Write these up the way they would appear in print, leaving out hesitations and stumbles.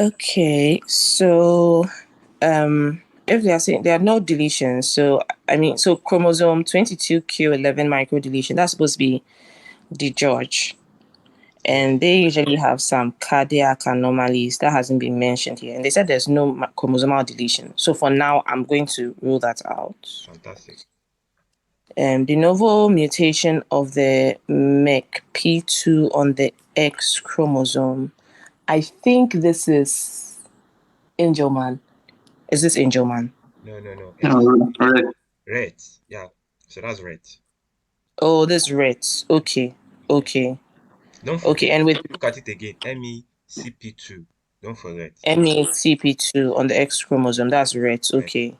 Okay, so if they are saying there are no deletions, so chromosome 22q11 microdeletion, that's supposed to be the George. And they usually have some cardiac anomalies that hasn't been mentioned here. And they said there's no chromosomal deletion. So for now, I'm going to rule that out. Fantastic. De novo mutation of the MECP2 on the X chromosome. I think this is Angelman. Is this Angelman? No. Right. Rett. Yeah. So that's Rett. Oh, this Rett. Okay. Don't forget. Okay, and with Look at it again. MECP2. Don't forget. MECP2 on the X chromosome, that's Rett. Okay.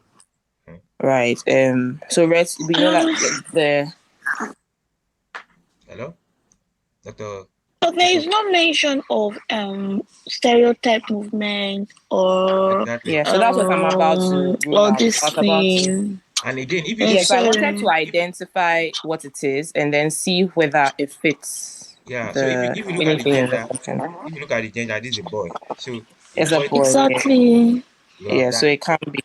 Right. So Rett, we know that the Hello? Doctor. So there is no mention of stereotype movement or Exactly. yeah, so that's what I'm about to rule all out. this thing. And again, if you Yes, so I So- wanted to identify what it is and then see whether it fits. yeah, so if you look at the gender, this is a boy. So It's a boy. Exactly. Yeah, so it can't be.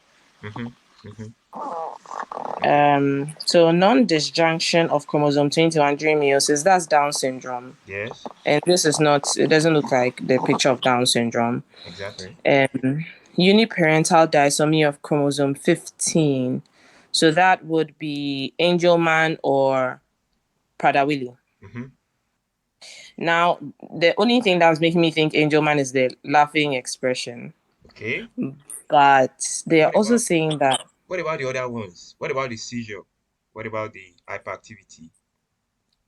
So non-disjunction of chromosome 21 during meiosis, that's Down syndrome. Yes. And this is not, it doesn't look like the picture of Down syndrome. Exactly. Uniparental disomy of chromosome 15. So that would be Angelman or Prader-Willi. Now, the only thing that was making me think Angelman is the laughing expression. Okay. But they are also saying that. What about the other ones? What about the seizure? What about the hyperactivity?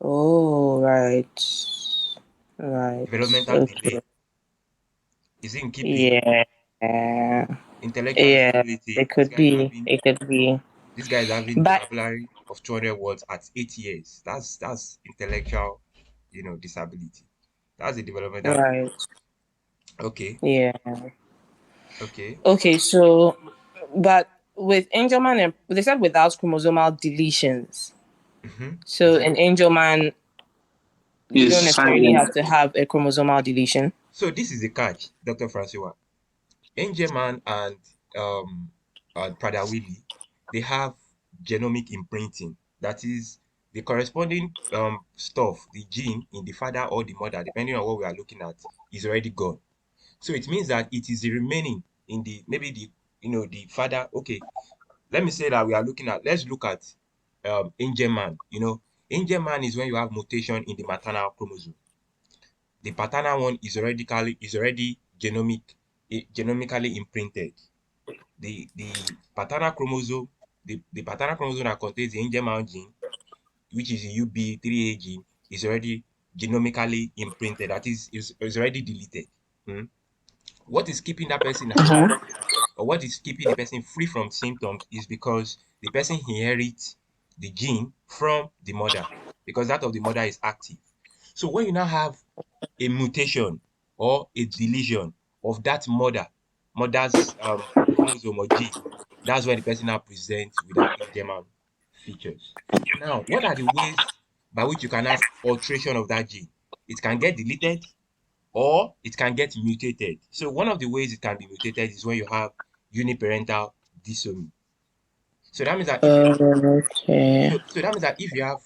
Oh, right. Developmental delay. Is it in keeping? Yeah. Intellectual disability. It could be. This guy is having vocabulary of 200 words at 8 years. That's intellectual, disability. That's a developmental delay. Okay. Yeah. Okay. So, but with Angelman, they said without chromosomal deletions. So an Angelman, you don't necessarily have to have a chromosomal deletion. So this is the catch, Dr. Francois. Angelman and Prader-Willi, they have genomic imprinting. That is, the corresponding stuff, the gene in the father or the mother, depending on what we are looking at, is already gone. So it means that it is the remaining in the the father. Okay, let me say that let's look at Angelman. Angelman is when you have mutation in the maternal chromosome. The paternal one is already genomically imprinted. The paternal chromosome, the paternal chromosome that contains the Angelman gene, which is the UB3A gene, is already genomically imprinted. That is already deleted. What is keeping that person alive, or what is keeping the person free from symptoms, is because the person inherits the gene from the mother, because that of the mother is active. So when you now have a mutation or a deletion of that mother's chromosome or gene, that's when the person now presents with that Angelman features. Now, what are the ways by which you can have alteration of that gene? It can get deleted or it can get mutated. So one of the ways it can be mutated is when you have uniparental disomy. So that means that if you have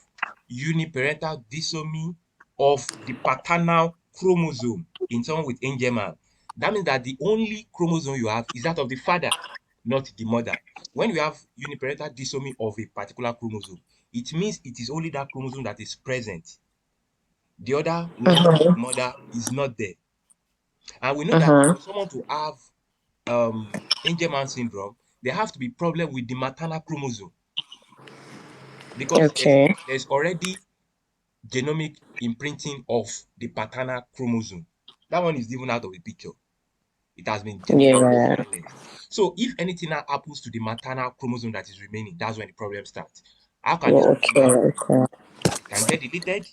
uniparental disomy of the paternal chromosome in someone with Angelman, that means that the only chromosome you have is that of the father, not the mother. When you have uniparental disomy of a particular chromosome, it means it is only that chromosome that is present. The other one, the mother, is not there. And we know that for someone to have Angelman syndrome, there have to be problem with the maternal chromosome, because there's already genomic imprinting of the paternal chromosome. That one is even out of the picture. It has been genetically So if anything now happens to the maternal chromosome that is remaining, that's when the problem starts. How can this happen? It can get deleted,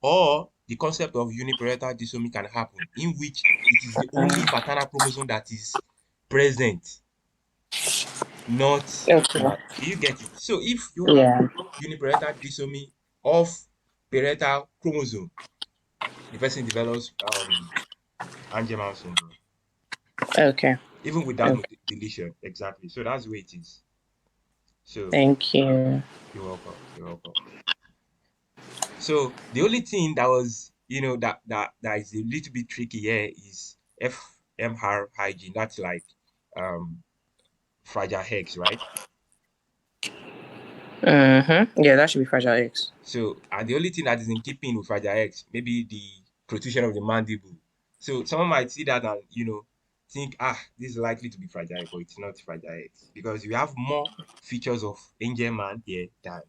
or the concept of uniparental disomy can happen, in which it is the only paternal chromosome that is present, not do you get it? So if you have uniparental disomy of parental chromosome, the person develops Angelman syndrome. Okay. even without Okay. deletion. Exactly. So that's the way it is. So Thank you. you're welcome. You're welcome. So the only thing that was, that is a little bit tricky here is FMR hygiene. That's like um fragile eggs, right? Yeah, that should be fragile eggs. So, and the only thing that is in keeping with fragile eggs, maybe the protrusion of the mandible. So someone might see that and think, this is likely to be fragile egg, but it's not fragile eggs because you have more features of Angelman here than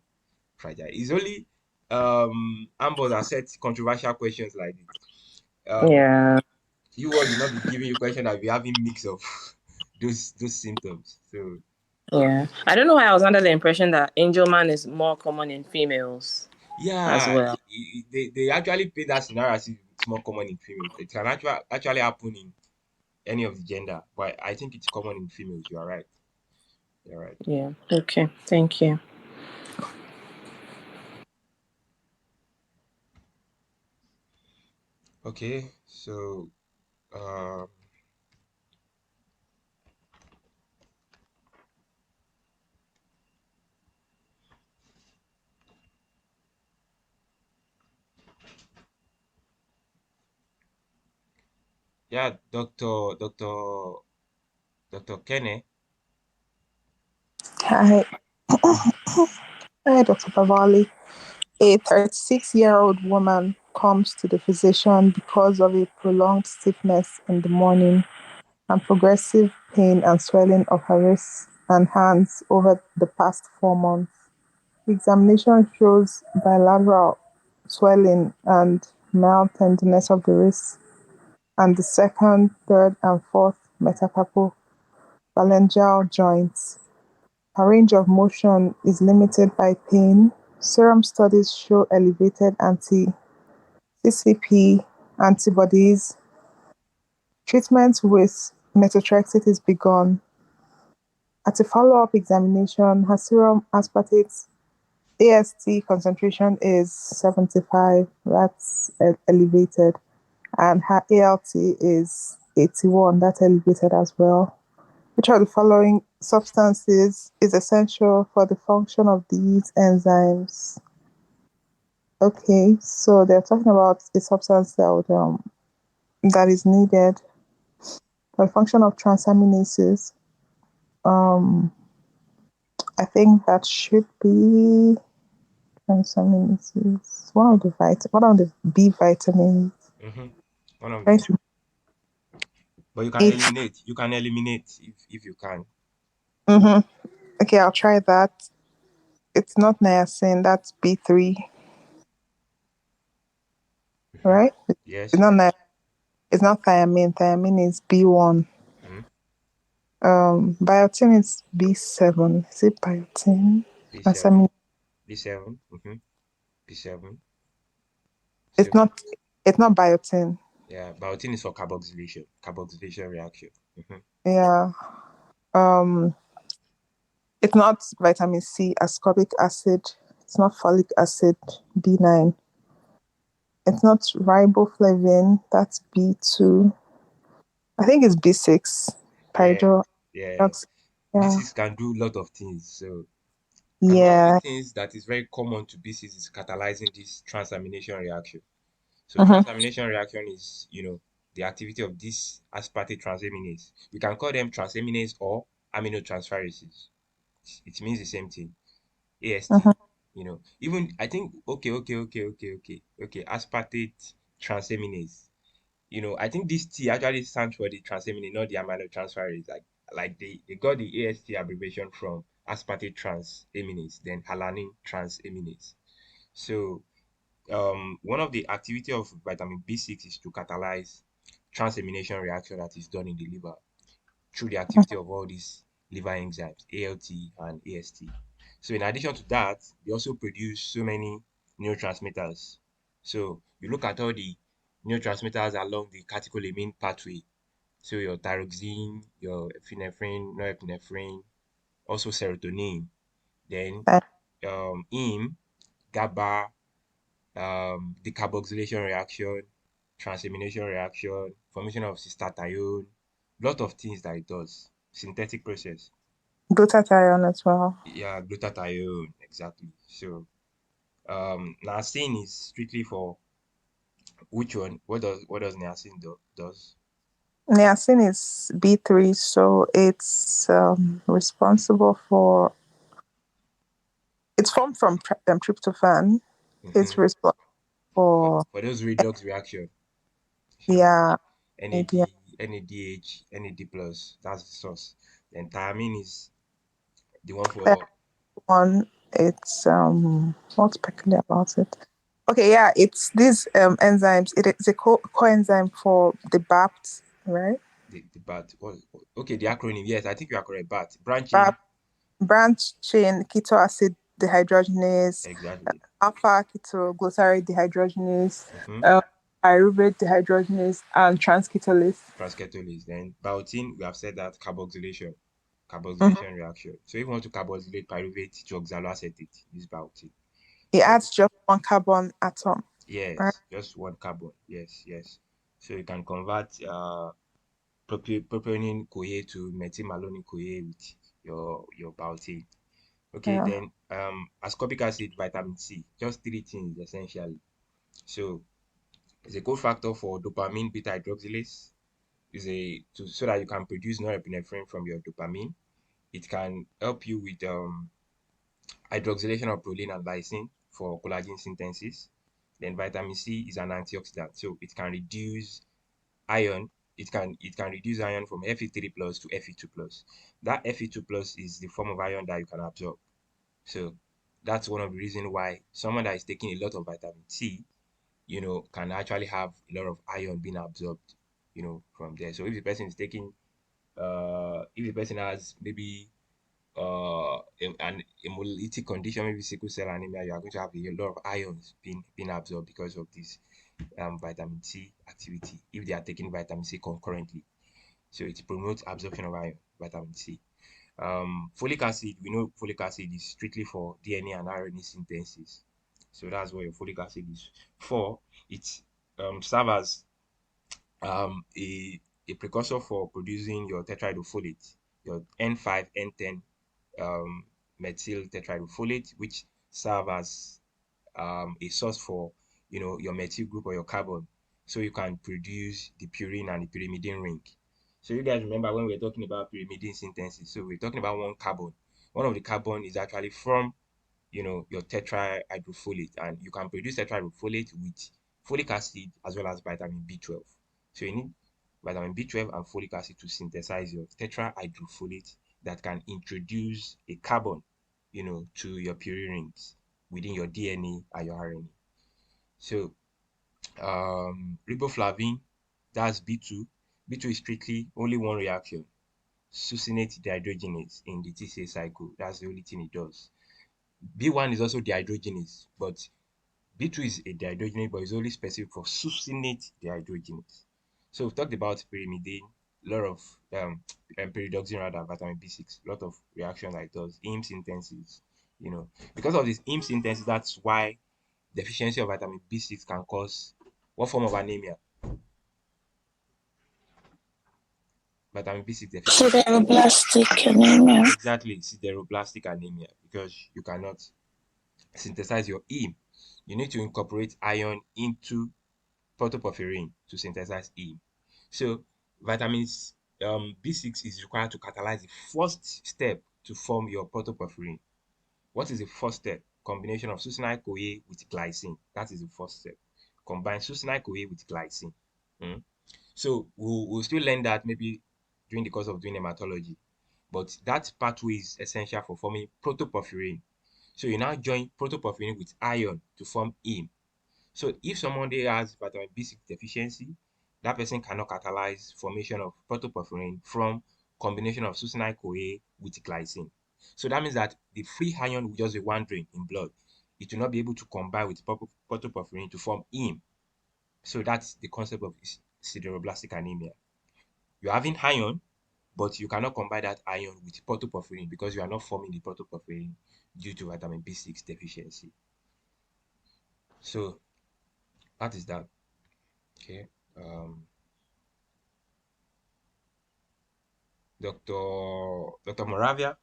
fragile. It's only Ambos has set controversial questions like this. Yeah. You will not be giving you question that we having mix of those symptoms. So Yeah. I don't know why I was under the impression that Angelman is more common in females as yeah, well. they actually paint that scenario as if it's more common in females. It can actually happen in any of the gender, but I think it's common in females. You are right. You're right. Yeah. Okay. Thank you. Okay, so um, yeah, Dr. Kenne. Hi, hi, Dr. Bavali. A 36-year-old woman comes to the physician because of a prolonged stiffness in the morning and progressive pain and swelling of her wrists and hands over the past 4 months. The examination shows bilateral swelling and mild tenderness of the wrists and the second, third, and fourth metacarpophalangeal joints. Her range of motion is limited by pain. Serum studies show elevated anti-CCP antibodies. Treatment with methotrexate is begun. At a follow-up examination, her serum aspartate AST concentration is 75, that's elevated, and her ALT is 81, that's elevated as well. Which of the following substances is essential for the function of these enzymes? Okay, so they're talking about a substance that is needed for the function of transaminases. Um, I think that should be transaminases. One of the B vitamins. Mm-hmm. One of Trying them. to But you can eat. eliminate. You can eliminate if you can. Mm-hmm. Okay, I'll try that. It's not niacin. That's B3, Mm-hmm. right? Yes, It's not yes. It's not thiamine. Thiamine is B1. Mm-hmm. Biotin is B7. Is it biotin? B7, Transamin- B7, mm-hmm. B7. So It's not. It's not biotin. yeah, biotin is for carboxylation reaction. Mm-hmm. Yeah. Um. It's not vitamin C. Ascorbic acid. It's not folic acid. B9. It's not riboflavin. That's B2. I think it's B6. Yeah, Hydro. yeah. Yeah. B6 can do a lot of things. So, and one of the Yeah. things that is very common to B6 is catalyzing this transamination reaction. So Mm-hmm. transamination reaction is, the activity of this aspartate transaminase. We can call them transaminase or aminotransferases. It means the same thing. AST. Mm-hmm. Even I think okay. Aspartate transaminase. I think this T actually stands for the transaminase, not the aminotransferase. Like they got the AST abbreviation from aspartate transaminase, then alanine transaminase. So one of the activity of vitamin B6 is to catalyze transamination reaction that is done in the liver through the activity of all these liver enzymes, ALT and AST. So in addition to that, they also produce so many neurotransmitters. So you look at all the neurotransmitters along the catecholamine pathway. So your thyroxine, your epinephrine, norepinephrine, also serotonin, then heme, GABA, decarboxylation reaction, transamination reaction, formation of cystathione, lot of things that it does. Synthetic process. Glutathione as well. Yeah, glutathione, exactly. So niacin is strictly for which one? What does niacin does? Niacin is B3, so it's responsible for. It's formed from tryptophan. It's Mm-hmm. responsible for For those redox reaction. So yeah, NAD, media. NADH, NAD plus, that's the source. Then thiamine is the one That for one, it's what's peculiar about it? Okay, yeah, it's these enzymes. It is a coenzyme for the BAPT, right? the BAT. Okay, the acronym. Yes, I think you are correct. BAT. Branching. BAPT, branch chain keto acid dehydrogenase, Exactly. alpha ketoglutarate dehydrogenase, Mm-hmm. uh, pyruvate dehydrogenase, and transketolase. Transcatolase. Then biotin, we have said that carboxylation. Mhm. Carboxylation reaction. So if you want to carboxylate pyruvate to oxaloacetate, use biotin. It So adds just one carbon atom, right? yes, just one carbon. Yes, yes. So you can convert propionine CoA to methylmalonyl CoA with your biotin. Okay, Yeah. then ascorbic acid, vitamin C, just three things essentially. So it's a cofactor for dopamine beta hydroxylase. Is a so that you can produce norepinephrine from your dopamine. It can help you with hydroxylation of proline and lysine for collagen synthesis. Then vitamin C is an antioxidant, so it can reduce iron. It can reduce iron from Fe3 plus to Fe2 plus. That Fe2 plus is the form of iron that you can absorb. So that's one of the reasons why someone that is taking a lot of vitamin C, can actually have a lot of iron being absorbed, from there. So if the person is taking, if the person has maybe an hemolytic condition, maybe sickle cell anemia, you are going to have a lot of ions being absorbed because of this vitamin C activity if they are taking vitamin C concurrently. So it promotes absorption of iron, vitamin C. Folic acid, we know folic acid is strictly for DNA and RNA synthesis. So that's what your folic acid is for. It serves as a precursor for producing your tetrahydrofolate, your N5, N10 methyl tetrahydrofolate, which serve as a source for your methyl group or your carbon, so you can produce the purine and the pyrimidine ring. So you guys remember when we were talking about pyrimidine synthesis, so we're talking about one carbon. One of the carbon is actually from your tetrahydrofolate, and you can produce tetrahydrofolate with folic acid as well as vitamin B12. So you need vitamin B12 and folic acid to synthesize your tetrahydrofolate that can introduce a carbon, to your purine rings within your DNA and your RNA. So riboflavin, that's B2. B2 is strictly only one reaction, succinate dehydrogenase in the TCA cycle. That's the only thing it does. B1 is also dehydrogenase, but B2 is a dehydrogenase, but it's only specific for succinate dehydrogenase. So we've talked about pyrimidine, a lot of pyridoxine rather, vitamin B6, a lot of reaction that it does, heme synthesis, because of this heme synthesis, that's why deficiency of vitamin B6 can cause what form of anemia? Vitamin B6 deficiency. Sideroblastic anemia. Exactly, sideroblastic anemia, because you cannot synthesize your heme. You need to incorporate iron into protoporphyrin to synthesize heme. So vitamins B6 is required to catalyze the first step to form your protoporphyrin. What is the first step? Combination of succinyl CoA with glycine. That is the first step. Combine succinyl CoA with glycine. Mm. So we'll still learn that maybe during the course of doing hematology. But that pathway is essential for forming protoporphyrin. So you now join protoporphyrin with iron to form heme. So if someone there has vitamin B6 deficiency, that person cannot catalyze formation of protoporphyrin from combination of succinyl CoA with glycine. So that means that the free iron will just be wandering in blood. It will not be able to combine with protoporphyrin to form heme. So that's the concept of sideroblastic anemia. You're having iron, but you cannot combine that iron with protoporphyrin because you are not forming the protoporphyrin due to vitamin B6 deficiency. So that is that. Okay. Um, Dr. Moravia?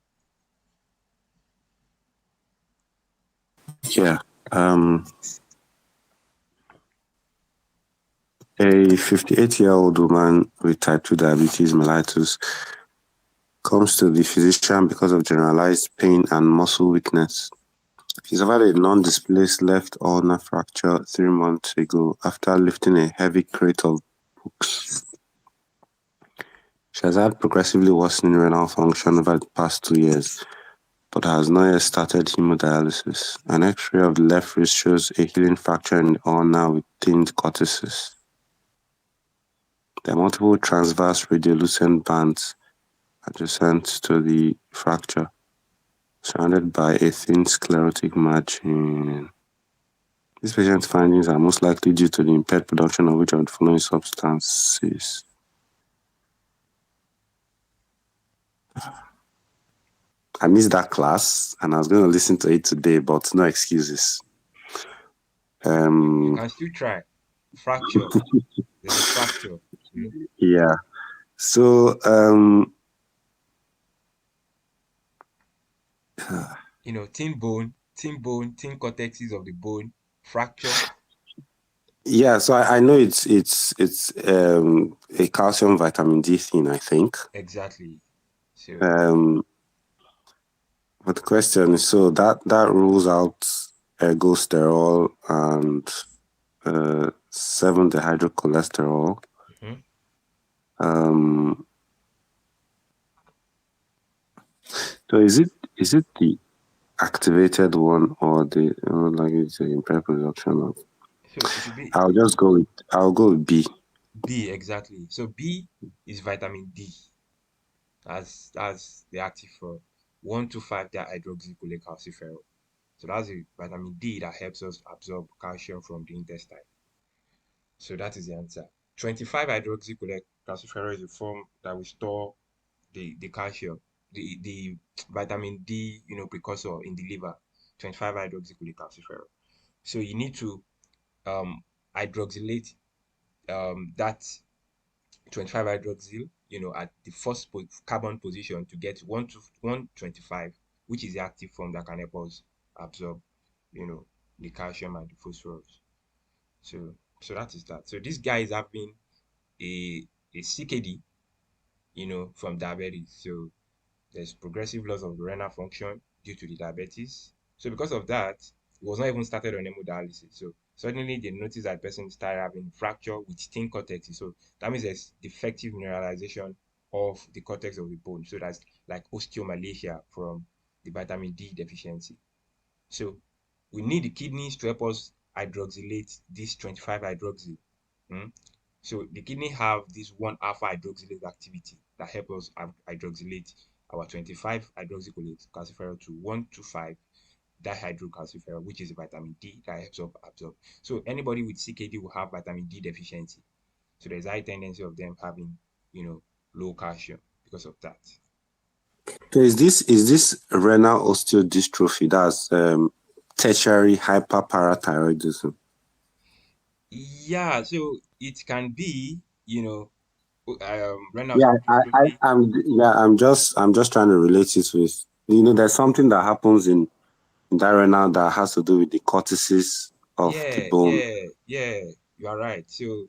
Yeah. A 58-year-old woman with type 2 diabetes mellitus comes to the physician because of generalized pain and muscle weakness. She suffered a non-displaced left ulnar fracture 3 months ago after lifting a heavy crate of books. She has had progressively worsening renal function over the past 2 years, but has not yet started hemodialysis. An X-ray of the left wrist shows a healing fracture in the ulna with thinned cortices. There are multiple transverse radiolucent bands adjacent to the fracture, surrounded by a thin sclerotic margin. These patient's findings are most likely due to the impaired production of which of the following substances? I missed that class and I was going to listen to it today, but no excuses. You can still try. Fracture. There's a fracture. Yeah. So, Thin bone, thin cortexes of the bone, fracture. yeah, so I know it's a calcium vitamin D thing, I think. Exactly. So but the question is, so that rules out ergosterol and 7-dehydrocholesterol. So is it the activated one or the like it's the impaired production of? So it should be I'll go with B. B, exactly. So B is vitamin D. That's the active for 1,2,5 dihydroxycholecalciferol. So that's the vitamin D that helps us absorb calcium from the intestine. So that is the answer. 25 hydroxycholecalciferol is the form that we store the calcium, the vitamin D, precursor in the liver. 25 hydroxycholecalciferol. So you need to hydroxylate that 25 hydroxyl, at the first carbon position to get 125, which is the active form that can help us absorb, the calcium and the phosphorus. So that is that. So this guy is having a CKD, from diabetes. So there's progressive loss of the renal function due to the diabetes. So because of that, it was not even started on hemodialysis. So suddenly they noticed that person started having fracture with thin cortex. So that means there's defective mineralization of the cortex of the bone. So that's like osteomalacia from the vitamin D deficiency. So we need the kidneys to help us hydroxylate this 25 hydroxyl. So the kidney have this 1-alpha hydroxylase activity that help us hydroxylate our 25 hydroxycholecalciferol to 125 dihydrocalciferol, which is vitamin D that helps us absorb. So anybody with CKD will have vitamin D deficiency. So there's a high tendency of them having, low calcium because of that. So is this renal osteodystrophy? That's tertiary hyperparathyroidism. Yeah, so it can be, renal Yeah, osteodystrophy. I'm just trying to relate it with, there's something that happens in that renal that has to do with the cortices of the bone. Yeah, you are right. So,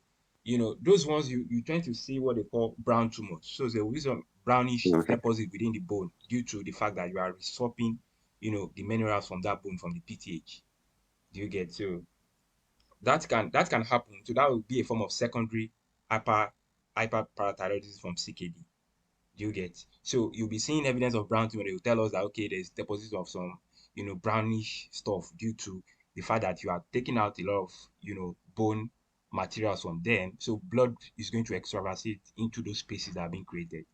those ones you tend to see what they call brown tumors. So there will be some brownish Okay. deposit within the bone due to the fact that you are resorping, the minerals from that bone from the PTH. Do you get? So that can happen. So that would be a form of secondary hyperparathyroidism from CKD. Do you get? So you'll be seeing evidence of brown tumor. They will tell us that okay, there's deposits of some, brownish stuff due to the fact that you are taking out a lot of, bone materials from them. So blood is going to extravasate into those spaces that are being created.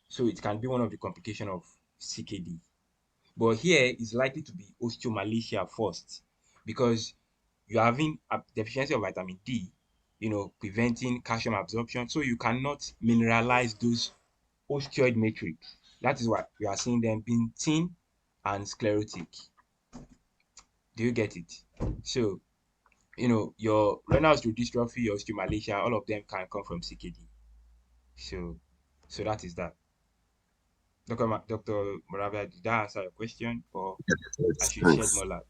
So it can be one of the complications of CKD. But here is likely to be osteomalacia first because you're having a deficiency of vitamin D, preventing calcium absorption. So you cannot mineralize those osteoid matrix. That is why we are seeing them being thin and sclerotic. Do you get it? So, your renal osteodystrophy, your osteomalacia, all of them can come from CKD. So that is that. Dr. Moravia, did that answer your question, or I should shed Thanks. more light?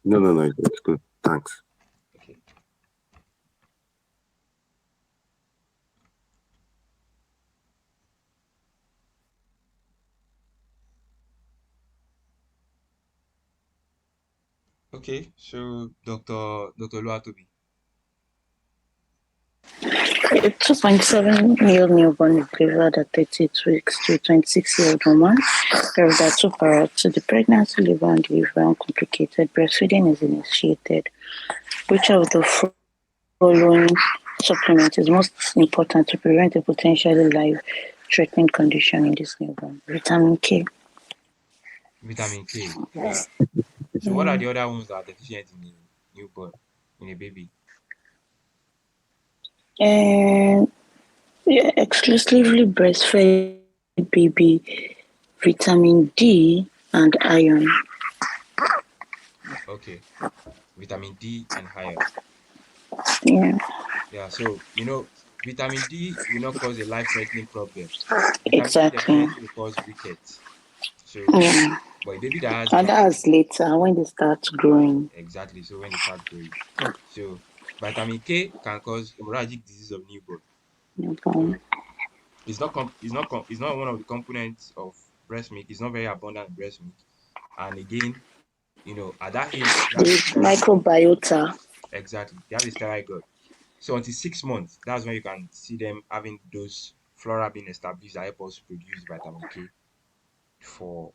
No, it's good. Thanks. Okay. Okay, so Dr. Luatobi. A 2.7 mil newborn is delivered at 38 weeks to a 26-year-old woman. There are two prior to the pregnancy, labor, and delivery uncomplicated. Breastfeeding is initiated. Which of the following supplement is most important to prevent a potentially life-threatening condition in this newborn? Vitamin K. Vitamin K. So what are the other ones that are deficient in a newborn, in a baby? And exclusively breastfed baby, vitamin D, and iron. Okay. Vitamin D and iron. Yeah, Yeah, so vitamin D will not cause a life-threatening problem. Vitamin D exactly. definitely will cause rickets. So, Yeah. but a baby that has And that's later when they start growing. exactly, so when they start growing. So vitamin K can cause hemorrhagic disease of newborn. Okay. So it's not one of the components of breast milk. It's not very abundant in breast milk. And again, at that age, you have a The sterile gut. microbiota. Exactly, they have a sterile gut. So until 6 months, that's when you can see them having those flora being established that help us produce vitamin K for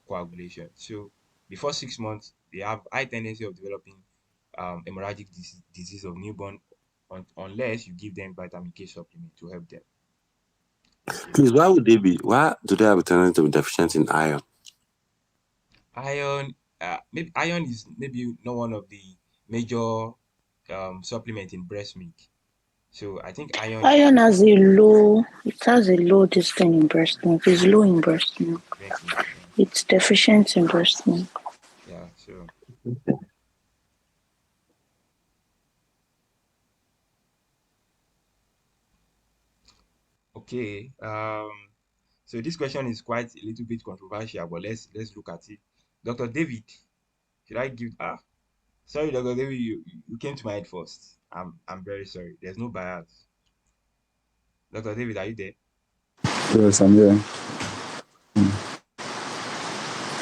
coagulation. So before 6 months, they have high tendency of developing hemorrhagic disease of newborn unless you give them vitamin K supplement to help them. Okay. Please, why do they have a tendency to be deficient in iron? Iron, maybe iron is maybe not one of the major supplement in breast milk. So I think iron is Iron has a low distance in breast milk. It's low in breast milk. breast milk. Yeah. It's deficient in breast milk. Yeah. So okay. So this question is quite a little bit controversial, but let's look at it. Dr. David, should I give sorry, Dr. David, you came to my head first. I'm very sorry. There's no bias. Dr. David, are you there? Yes, I'm here.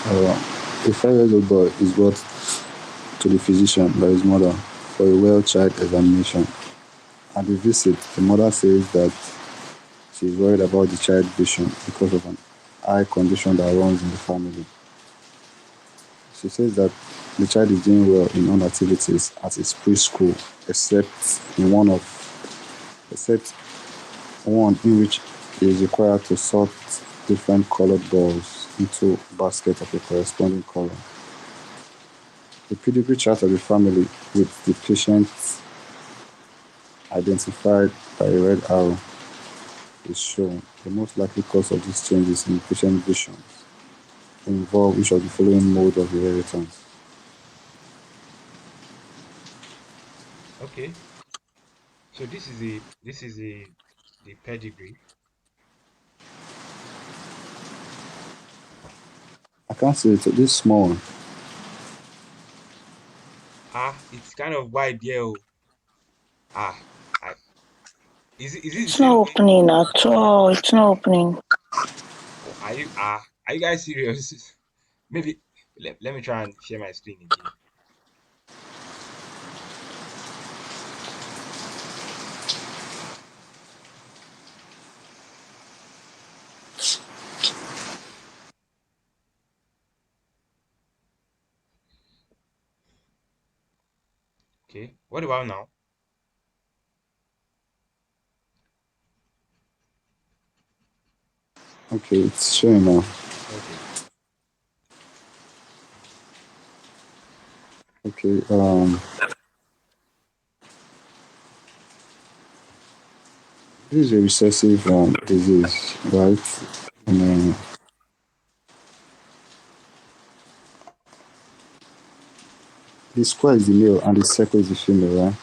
A 5-year-old boy is brought to the physician by his mother for a well child examination. At the visit, the mother says that she is worried about the child's vision because of an eye condition that runs in the family. She says that the child is doing well in all activities at his preschool, except one in which he is required to sort different colored balls into baskets of a corresponding color. The pedigree chart of the family with the patient identified by a red arrow is shown. The most likely cause of these changes in patient vision involve which of the following mode of inheritance? Okay. So the pedigree. I can't see it. This small one. It's kind of wide here. Oh. I, is it the It's not same way? opening at all. It's not opening. Oh, are you guys serious? Maybe let me try and share my screen again. Okay. What about now? Okay, it's showing now. Okay. Okay, this is a recessive disease, right? Um, the square is the male and the circle is the female, right?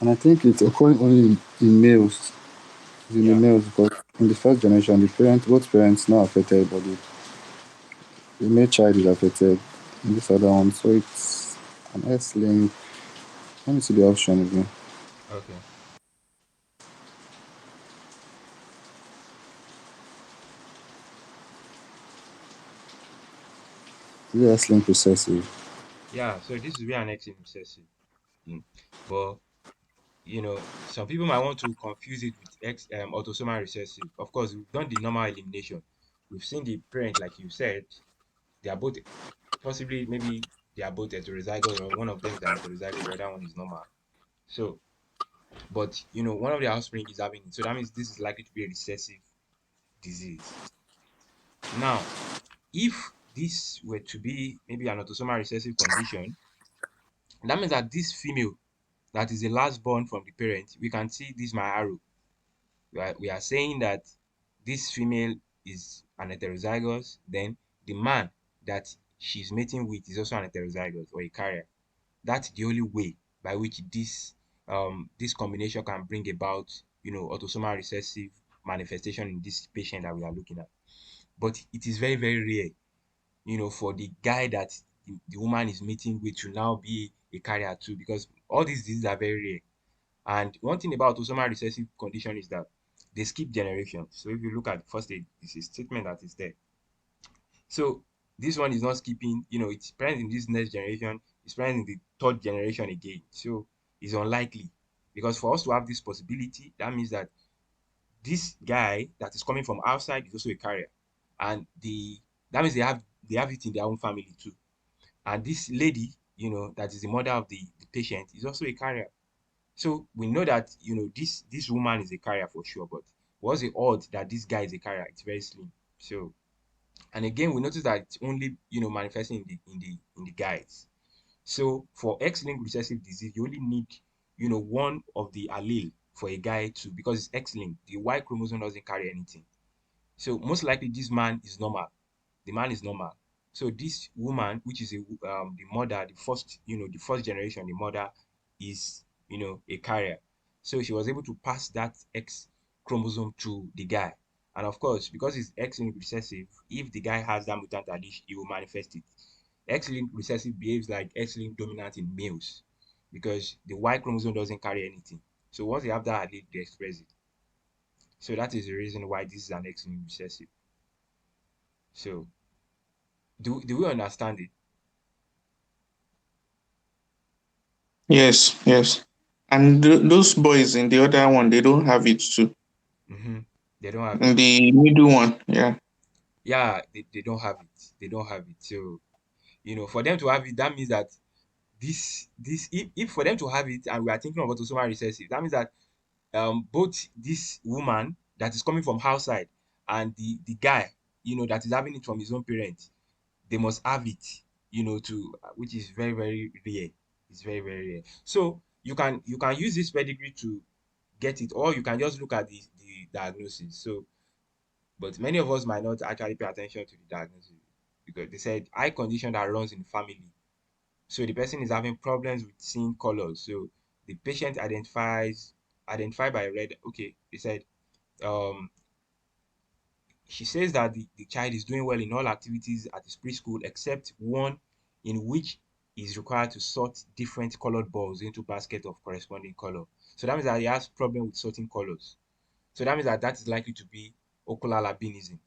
And I think it's occurring only in males. It's in the males because in the first generation, both parents not affected, but the male child is affected in this other one. So it's an S-link. Let me see the option again. Okay. Is it S-link recessive? Yeah, so this is where an X-linked recessive. But some people might want to confuse it with autosomal recessive. Of course, we've done the normal elimination. We've seen the parent, like you said, they are both possibly maybe they are both heterozygous, or one of them is an heterozygous, the other one is normal. So, but one of the offspring is having it. So that means this is likely to be a recessive disease. Now, if this were to be maybe an autosomal recessive condition, that means that this female that is the last born from the parent, we can see this my arrow. We are saying that this female is an heterozygous, then the man that she's mating with is also an heterozygous or a carrier. That's the only way by which this combination can bring about autosomal recessive manifestation in this patient that we are looking at. But it is very, very rare, for the guy that the woman is meeting with to now be a carrier too, because all these diseases are very rare. And one thing about autosomal recessive condition is that they skip generations. So if you look at the first stage, it's a statement that is there. So this one is not skipping, it's present in this next generation, it's present in the third generation again. So it's unlikely, because for us to have this possibility, that means that this guy that is coming from outside is also a carrier, and that means they have it in their own family too. And this lady, that is the mother of the patient, is also a carrier. So we know that this woman is a carrier for sure, but what's the odds that this guy is a carrier? It's very slim. So, and again, we notice that it's only manifesting in the guys. So for X-linked recessive disease, you only need one of the allele for a guy to, because it's X-linked, the Y chromosome doesn't carry anything. So most likely this man is normal. The man is normal. So this woman, which is the mother, the first generation, the mother is a carrier. So she was able to pass that X chromosome to the guy. And of course, because it's X-linked recessive, if the guy has that mutant addition, he will manifest it. X-linked recessive behaves like X-linked dominant in males because the Y chromosome doesn't carry anything. So once they have that allele, they express it. So that is the reason why this is an X-linked recessive. So do we understand it? Yes. And those boys in the other one, they don't have it too. They don't have In it. the middle one, yeah. Yeah, they don't have it. They don't have it. So, for them to have it, that means that if for them to have it, and we are thinking about autosomal recessive, that means that both this woman that is coming from outside and the guy, that is having it from his own parents, they must have it, which is very, very rare. It's very, very rare. So you can use this pedigree to get it, or you can just look at the diagnosis. So, but many of us might not actually pay attention to the diagnosis because they said eye condition that runs in the family. So the person is having problems with seeing colors. So the patient identified by red. Okay, they said um she says that the child is doing well in all activities at his preschool except one in which he is required to sort different colored balls into basket of corresponding color. So that means that he has problem with sorting colors. So that means that is likely to be ocular albinism.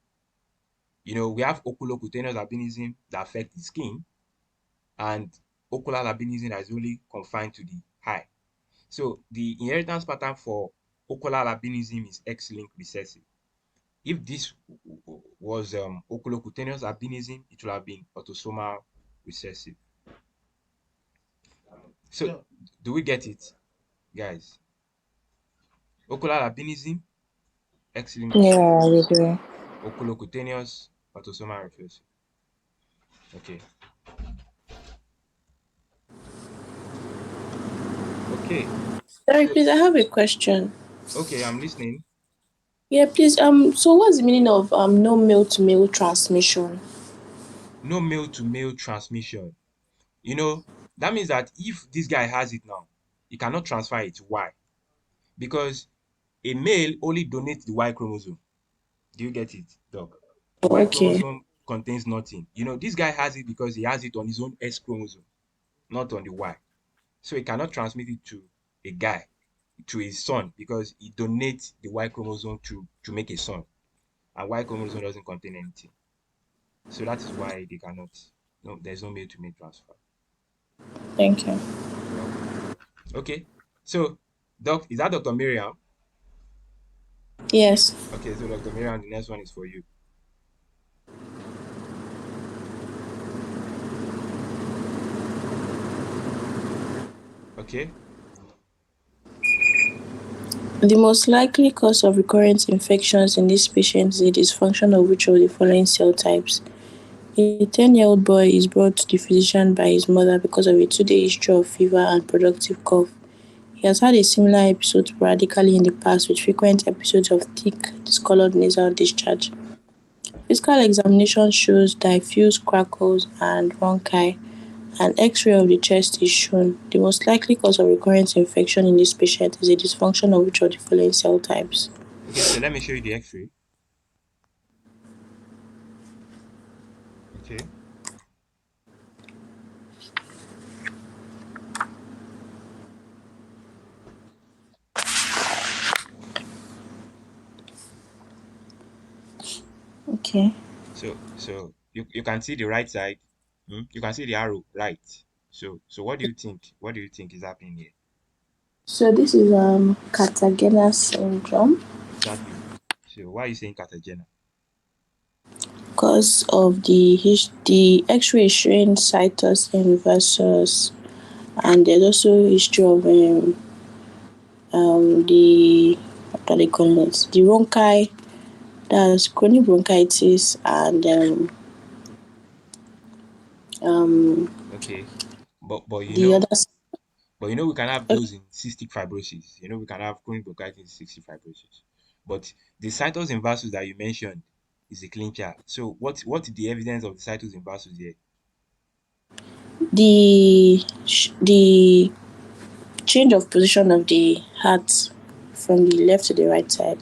We have oculocutaneous albinism that affect the skin, and ocular albinism that is only confined to the eye. So the inheritance pattern for ocular albinism is X-linked recessive. If this was oculocutaneous albinism, it would have been autosomal recessive. So do we get it, guys? Ocular albinism, X-linked Yeah, recessive. we do. Oculocutaneous, autosomal recessive. Okay. Okay. Sorry, So please, I have a question. okay, I'm listening. Yeah, please. So what's the meaning of no male to male transmission? No male to male transmission. That means that if this guy has it now, you cannot transfer it. Why? Because a male only donates the Y chromosome. Do you get it, Doc? The Y Okay. chromosome contains nothing. This guy has it because he has it on his own X chromosome, not on the Y. So he cannot transmit it to a guy, to his son, because he donates the Y chromosome to make a son. And Y chromosome doesn't contain anything. So that is why they cannot. No, there's no male to male transfer. Thank you. You're welcome. Okay. So, Doc, is that Dr. Miriam? Yes. Okay, so Dr. Miriam, the next one is for you. Okay. The most likely cause of recurrent infections in this patient is a dysfunction of which of the following cell types? A 10-year-old boy is brought to the physician by his mother because of a 2-day history of fever and productive cough. He has had a similar episode sporadically in the past with frequent episodes of thick, discolored nasal discharge. Physical examination shows diffuse crackles and bronchi. An X-ray of the chest is shown. The most likely cause of recurrent infection in this patient is a dysfunction of which of the following cell types? Okay, so let me show you the X-ray. Okay. Okay. So you can see the right side. You can see the arrow right. So what do you think? What do you think is happening here? So this is Cartagena syndrome Exactly. So why are you saying Cartagena? because of the X-ray is showing situs inversus, and there's also history of the what are they calling it? The bronchi, that's chronic bronchitis, and Okay. But the other. we can have those in cystic fibrosis. We can have chronic bronchitis in cystic fibrosis. But the situs inversus that you mentioned is a clincher. So what is the evidence of the situs inversus here? The change of position of the heart from the left to the right side.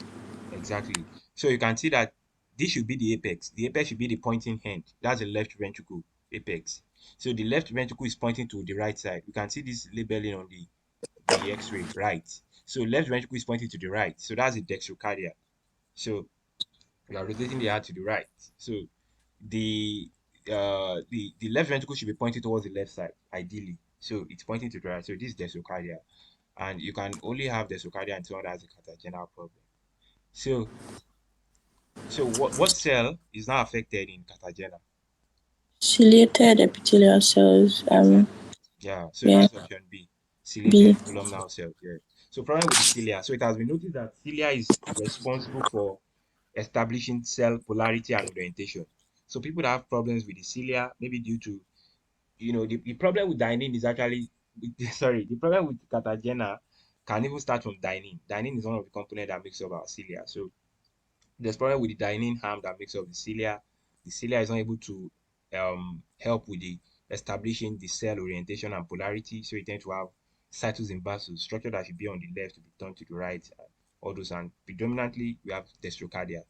Exactly. So you can see that this should be the apex. The apex should be the pointing end. That's the left ventricle apex. So the left ventricle is pointing to the right side. You can see this labeling on the X-ray, right. So left ventricle is pointing to the right. So that's the dextrocardia. So you are rotating the heart to the right. So the the left ventricle should be pointing towards the left side, ideally. So it's pointing to the right. So this is dextrocardia. And you can only have dextrocardia until someone has a catagenal problem. So what cell is not affected in Cartagena? Ciliated epithelial cells. Exactly. Yeah. So Yeah. that's option B. B. Ciliated columnar cells. Yeah. So problem with the cilia. So it has been noticed that cilia is responsible for establishing cell polarity and orientation. So people that have problems with the cilia, maybe due to the problem with dynein is actually sorry, the problem with Cartagena can even start from dynein. Dynein is one of the components that makes up our cilia. So there's problem with the dynein arm that makes up the cilia. The cilia is not able to help with the establishing the cell orientation and polarity. So you tend to have situs inversus, structure that should be on the left to be turned to the right, all those, and predominantly we have dextrocardia.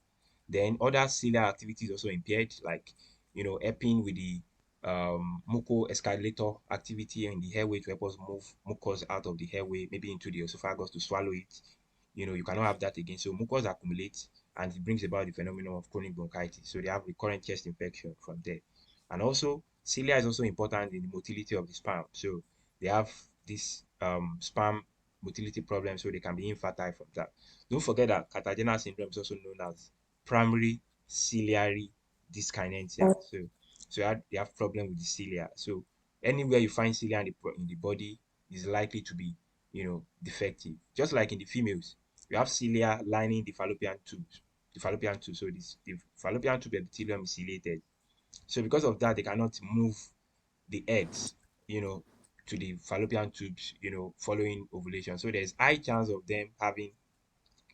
Then other ciliary activity is also impaired, like helping with the mucoescalator activity in the airway to help us move mucus out of the airway, maybe into the esophagus to swallow it. You cannot have that again. So mucus accumulates and it brings about the phenomenon of chronic bronchitis. So they have recurrent chest infection from there. And also, cilia is also important in the motility of the sperm. So they have this sperm motility problem, so they can be infertile from that. Don't forget that Cartagena syndrome is also known as primary ciliary dyskinesia. So they have problem with the cilia. So anywhere you find cilia in the body is likely to be, defective. Just like in the females, you have cilia lining the fallopian tubes. The fallopian tube. So the fallopian tube epithelium is ciliated. So because of that, they cannot move the eggs, to the fallopian tubes, following ovulation. So there's high chance of them having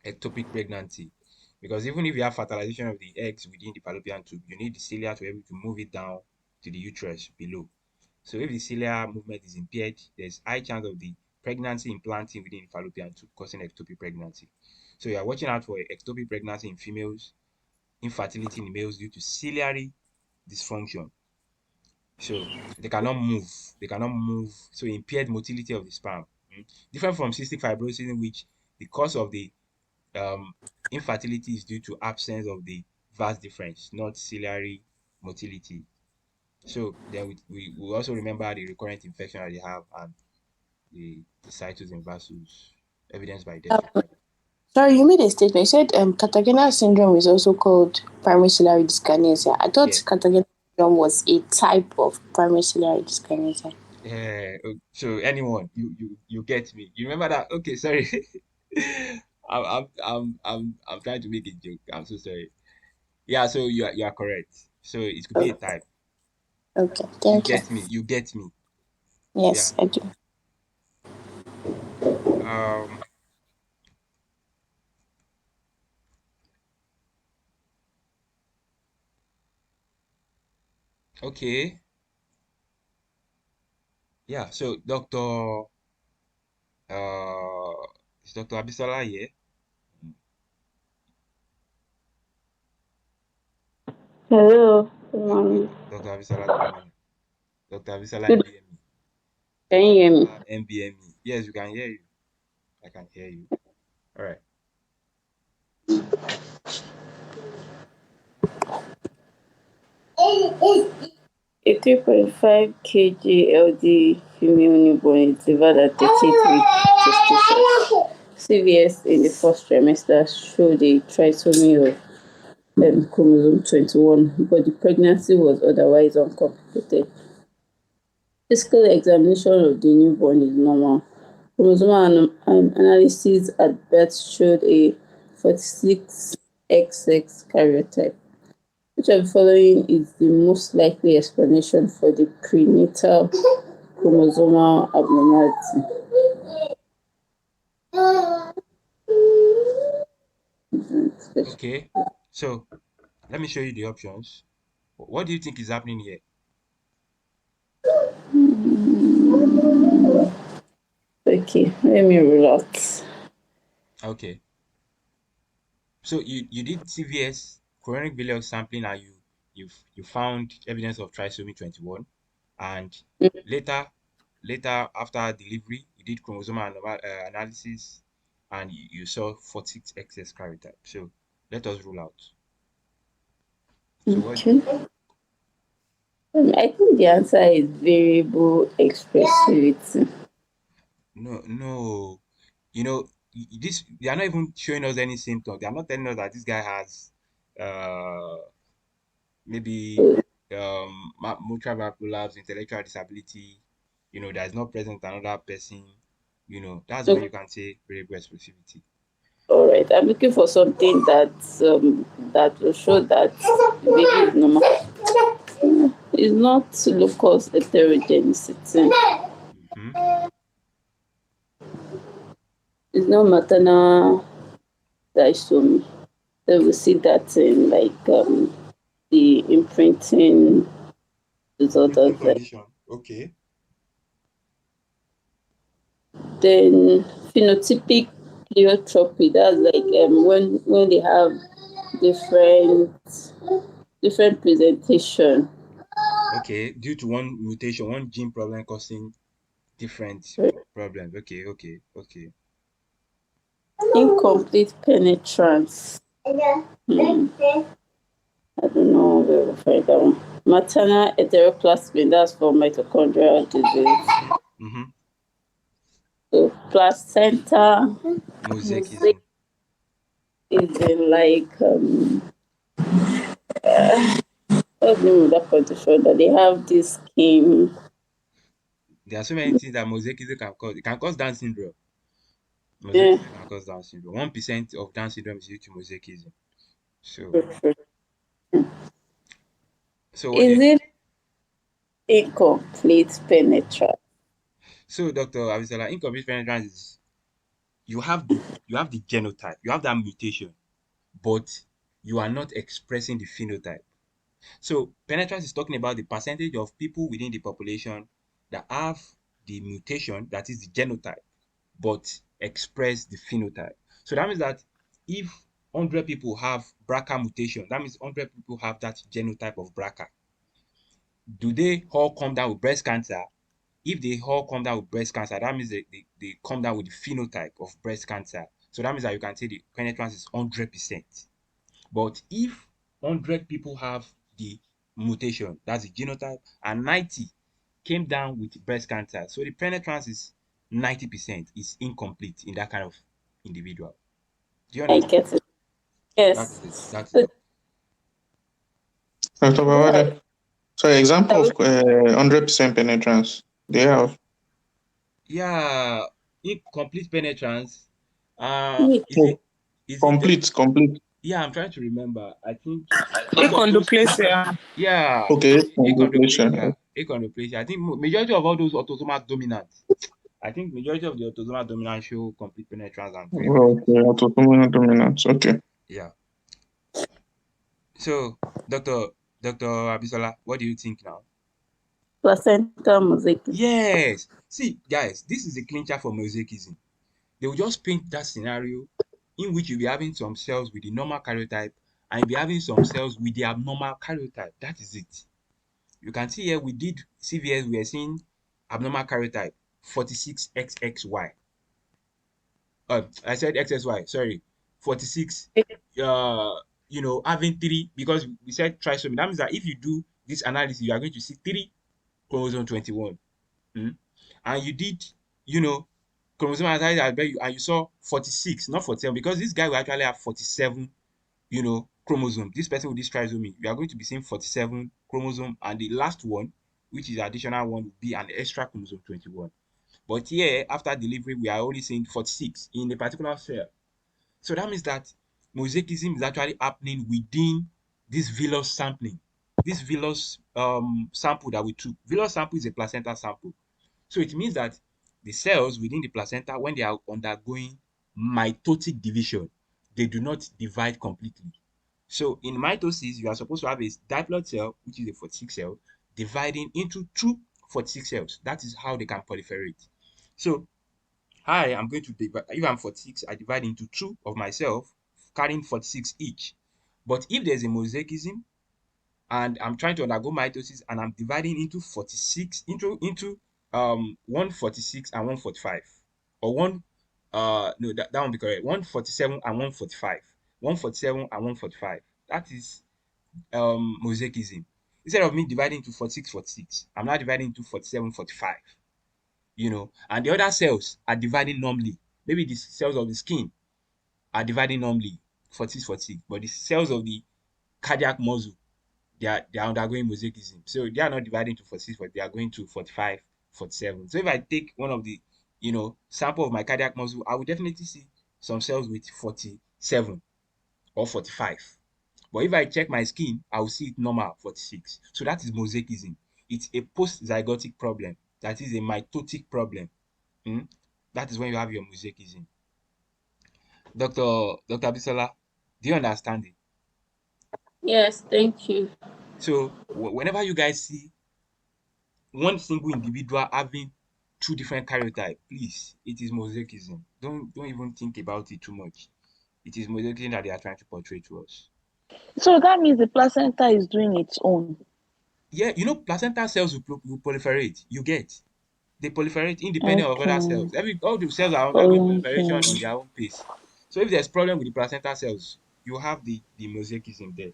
ectopic pregnancy. Because even if you have fertilization of the eggs within the fallopian tube, you need the cilia to be able to move it down to the uterus below. So if the cilia movement is impaired, there's high chance of the pregnancy implanting within the fallopian tube, causing ectopic pregnancy. So you are watching out for ectopic pregnancy in females, infertility in males due to ciliary dysfunction. So they cannot move. They cannot move. So impaired motility of the sperm. Different from cystic fibrosis, in which the cause of the infertility is due to absence of the vas deferens, not ciliary motility. So then we also remember the recurrent infection that they have and the situs inversus, evidenced by death. Sorry, you made a statement. You said Cartagena syndrome is also called primary ciliary dyskinesia. I thought Cartagena syndrome was a type of primary ciliary dyskinesia. So anyone, you get me. You remember that? Okay, sorry. I'm trying to make a joke. I'm so sorry. Yeah, so you are correct. So it could be a type. Okay, You thank you. get me. You get me. Yes, Yeah. I do. Okay. Yeah. So is Dr. Abisola here? Hello, good morning. Dr. Abisola, good morning. Dr. Abisola Good. MBME. Can you hear me? MBME. Yes, we can hear you. I can hear you. All right. A 3.5 kg LD female newborn is delivered at 38-week gestation. CVS in the first trimester showed a trisomy of chromosome 21, but the pregnancy was otherwise uncomplicated. Physical examination of the newborn is normal. Chromosomal analysis at birth showed a 46XX karyotype. Which of the following is the most likely explanation for the prenatal chromosomal abnormality? Okay. So let me show you the options. What do you think is happening here? Okay, let me rule out. Okay. So you did CVS chorionic villus sampling and you found evidence of trisomy 21, and later after delivery you did chromosomal analysis and you saw 46XX karyotype. So let us rule out. So Okay. I think the answer is variable expressivity. No, you know, this, they are not even showing us any symptoms. They are not telling us that this guy has maybe motor valve collapse, intellectual disability. That is not present another person. That's when you can say variable expressivity. All right, I'm looking for something that will show that the baby is normal. It's not locus heterogeneity. It's not maternal disomy. So we see that in the imprinting disorders. Condition. Okay. Then phenotypic pleiotropy. That's when they have different presentation. Okay, due to one mutation, one gene problem causing different problems. Okay. Incomplete penetrance. I don't know where we'll find that one. Maternal heteroplasmy, that's for mitochondrial disease. So placenta mosaicism is in what's the name of that condition that they have this scheme. There are so many things that mosaicism can cause. It can cause Down syndrome. Mosaicism can cause Down syndrome. 1% of Down syndrome is due to mosaicism. So what is it incomplete penetrance? So Dr. Abisola, incomplete penetrance is you have the genotype, you have that mutation, but you are not expressing the phenotype. So penetrance is talking about the percentage of people within the population that have the mutation, that is the genotype, but express the phenotype. So that means that if 100 people have BRCA mutation, that means 100 people have that genotype of BRCA. Do they all come down with breast cancer? If they all come down with breast cancer, that means they come down with the phenotype of breast cancer. So that means that you can say the penetrance is 100%. But if 100 people have the mutation, that's the genotype, and 90 came down with breast cancer, so the penetrance is 90%, is incomplete in that kind of individual. Do you I understand? get it. Yes. That's it. Dr. Babade, so example of 100% penetrance. They have. Yeah, incomplete penetrance. Wait. Is it Complete. Yeah, I'm trying to remember. I think Achondroplasia. yeah, Okay, completion. achondroplasia. I think majority of all those autosomal dominant. I think majority of the autosomal dominant show complete penetrance and Okay, autosomal dominance. Okay. yeah. So, Dr. Abisola, what do you think now? Placenta mosaicism. Yes. See, guys, this is a clincher for mosaicism. They will just paint that scenario in which you'll be having some cells with the normal karyotype and you'll be having some cells with the abnormal karyotype. That is it. You can see here we did CVS, we are seeing abnormal karyotype 46XXY. I said XXY, sorry, 46. Having 3, because we said trisomy. That means that if you do this analysis, you are going to see 3 chromosome 21. And you did, chromosome analysis, and you saw 46, not 47, because this guy will actually have 47, chromosome. This person with this trisomy, you are going to be seeing 47 chromosome, and the last one, which is additional one, will be an extra chromosome 21. But here, after delivery, we are only seeing 46 in a particular cell. So that means that mosaicism is actually happening within this villus sampling. This villus sample that we took. Villus sample is a placenta sample. So it means that the cells within the placenta, when they are undergoing mitotic division, they do not divide completely. So in mitosis, you are supposed to have a diploid cell, which is a 46 cell, dividing into 2 46 cells. That is how they can proliferate. So I am going to divide, if I'm 46, I divide into 2 of myself, carrying 46 each. But if there's a mosaicism, and I'm trying to undergo mitosis, and I'm dividing into 46, into 146 and 145, or no, that won't be correct, 147 and 145, 147 and 145. That is mosaicism. Instead of me dividing into 46, 46, I'm now dividing into 47, 45. And the other cells are dividing normally. Maybe the cells of the skin are dividing normally, 46, 46, but the cells of the cardiac muscle, they are undergoing mosaicism. So they are not dividing to 46, but they are going to 45, 47. So if I take one of the, sample of my cardiac muscle, I will definitely see some cells with 47 or 45. But if I check my skin, I will see it normal, 46. So that is mosaicism. It's a post-zygotic problem. That is a mitotic problem. That is when you have your mosaicism. Dr. Bisola, do you understand it? Yes, thank you. So whenever you guys see one single individual having 2 different karyotypes, please, it is mosaicism. Don't even think about it too much. It is mosaicism that they are trying to portray to us. So that means the placenta is doing its own. Yeah, placenta cells will proliferate. You get. They proliferate independent of other cells. All the cells are undergoing proliferation on their own pace. So if there's problem with the placenta cells, you have the mosaicism there.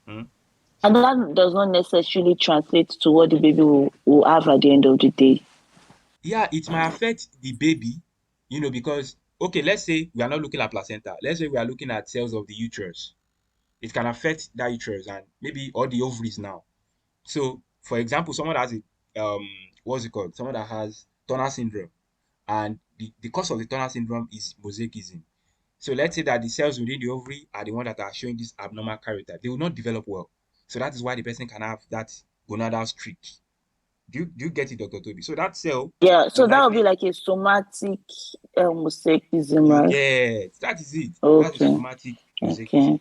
And that does not necessarily translate to what the baby will have at the end of the day. Yeah, it might affect the baby, because, okay, let's say we are not looking at placenta. Let's say we are looking at cells of the uterus. It can affect that uterus and maybe all the ovaries now. So, for example, someone that has someone that has Turner syndrome, and the cause of the Turner syndrome is mosaicism. So let's say that the cells within the ovary are the ones that are showing this abnormal karyotype. They will not develop well. So that is why the person can have that gonadal streak. Do you get it, Dr. Toby? So that cell... Yeah, so that would be like a somatic mosaicism, right? Yes, that is it. Okay. That's a somatic mosaicism.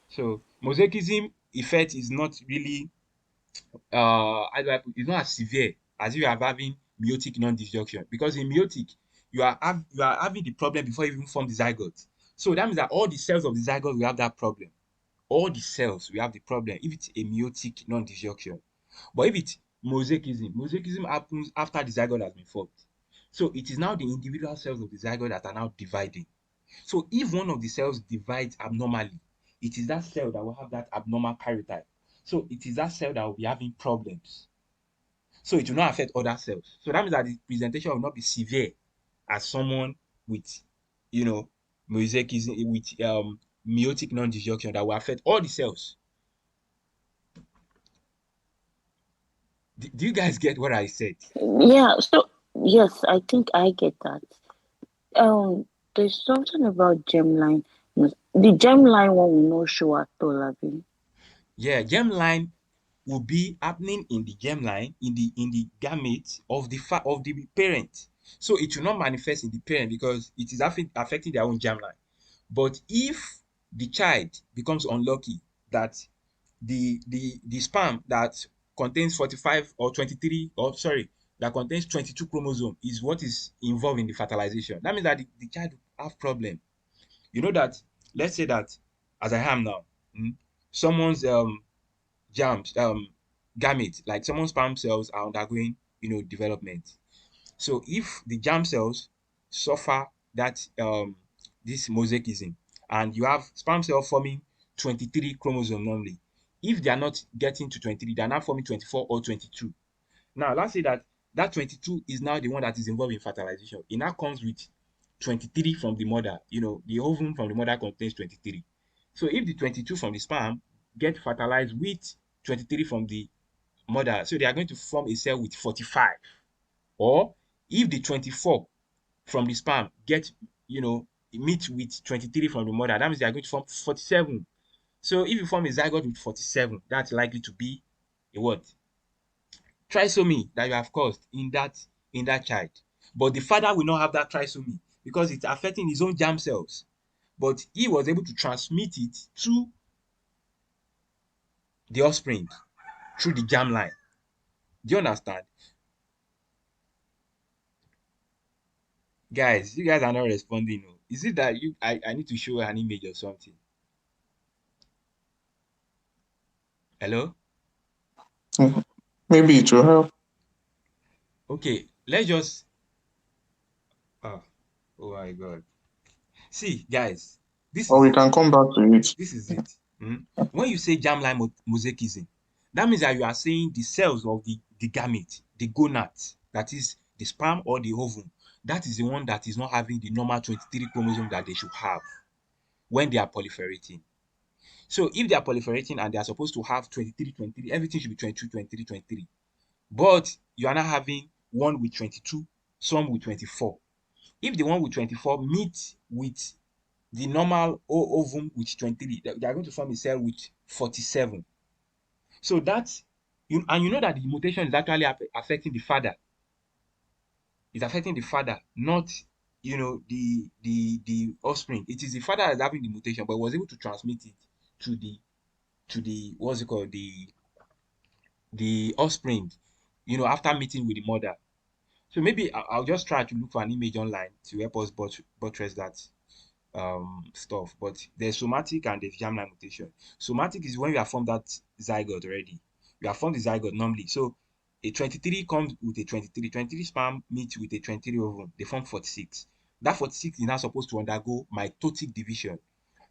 So mosaicism effect is not really it's not as severe as if you are having meiotic non-disjunction, because in meiotic, you are having the problem before you even form the zygote. So that means that all the cells of the zygote will have that problem. All the cells will have the problem if it's a meiotic non-disjunction. But if it's mosaicism happens after the zygote has been formed. So it is now the individual cells of the zygote that are now dividing. So if one of the cells divides abnormally, it is that cell that will have that abnormal karyotype. So it is that cell that will be having problems. So it will not affect other cells. So that means that the presentation will not be severe as someone with, mosaicism, with meiotic non-disjunction that will affect all the cells. Do you guys get what I said? Yeah, so yes, I think I get that. There's something about germline. The germline one will not show at all, Abi. Yeah, germline will be happening in the germline, in the gamete of the parent. So it will not manifest in the parent because it is affecting their own germline. But if the child becomes unlucky that the sperm that contains 45 or 23, or sorry, that contains 22 chromosome is what is involved in the fertilization, that means that the child will have problem. You know that, let's say that, as I am now, someone's gamete, like someone's sperm cells are undergoing, development. So if the germ cells suffer that this mosaicism, and you have sperm cell forming 23 chromosome normally, if they are not getting to 23, they are now forming 24 or 22. Now let's say that 22 is now the one that is involved in fertilization. It now comes with 23 from the mother. The ovum from the mother contains 23. So if the 22 from the sperm get fertilized with 23 from the mother, so they are going to form a cell with 45. Or if the 24 from the sperm get, meet with 23 from the mother, that means they are going to form 47. So if you form a zygote with 47, that's likely to be a what? Trisomy that you have caused in that child. But the father will not have that trisomy because it's affecting his own germ cells. But he was able to transmit it to the offspring through the germ line. Do you understand? Guys, you guys are not responding. No. Is it that I need to show an image or something? Hello? Maybe it will help. Okay, let's just oh my god. See, guys, this Or is we it. can come back to it. This is it. When you say germline mosaicism, that means that you are saying the cells of the gamete, the gonads, that is the sperm or the ovum, that is the one that is not having the normal 23 chromosome that they should have when they are proliferating. So if they are proliferating and they are supposed to have 23, 23, everything should be 22, 23, 23. But you are not having one with 22, some with 24. If the one with 24 meets with the normal ovum with 23, they are going to form a cell with 47. So that's, and you know that the mutation is actually affecting the father. It's affecting the father, not the offspring. It is the father that's having the mutation, but was able to transmit it to the what's it called, the offspring, after meeting with the mother. So maybe I'll just try to look for an image online to help us buttress that stuff. But there's somatic and there's germline mutation. Somatic is when you have formed that zygote already. You have formed the zygote normally. So a 23 comes with a 23. 23 sperm meets with a 23 ovum. They form 46. That 46 is now supposed to undergo mitotic division.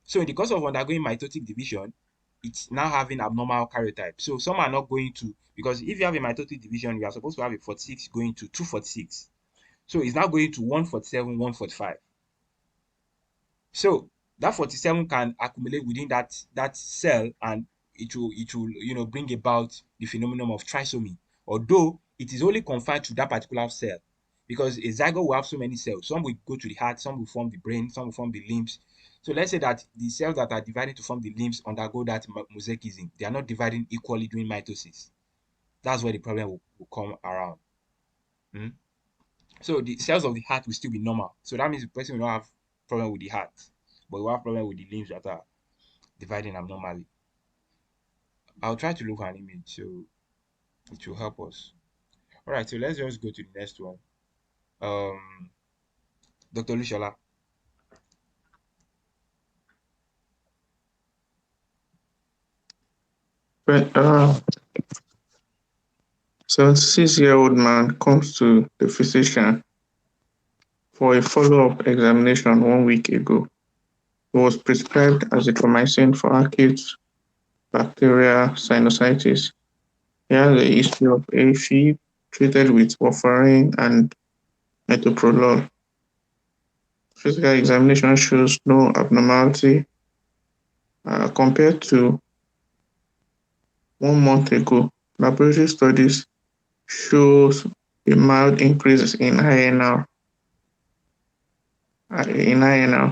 So in the course of undergoing mitotic division, it's now having abnormal karyotype. So some are not going to, because if you have a mitotic division, you are supposed to have a 46 going to 246. So it's now going to 147, 145. So that 47 can accumulate within that cell, and it will bring about the phenomenon of trisomy, although it is only confined to that particular cell, because a zygote will have so many cells. Some will go to the heart, some will form the brain, some will form the limbs. So let's say that the cells that are divided to form the limbs undergo that mosaicism. They are not dividing equally during mitosis. That's where the problem will come around. So the cells of the heart will still be normal. So that means the person will not have problem with the heart, but we have problem with the limbs that are dividing abnormally. I'll try to look at an image so it will help us. All right, so let's just go to the next one. Dr. Lushola. When 76-year-old man comes to the physician for a follow-up examination 1 week ago. He was prescribed azithromycin for acute bacterial sinusitis. He has a history of AFib, treated with warfarin and metoprolol. Physical examination shows no abnormality compared to 1 month ago. Laboratory studies shows a mild increase in INR.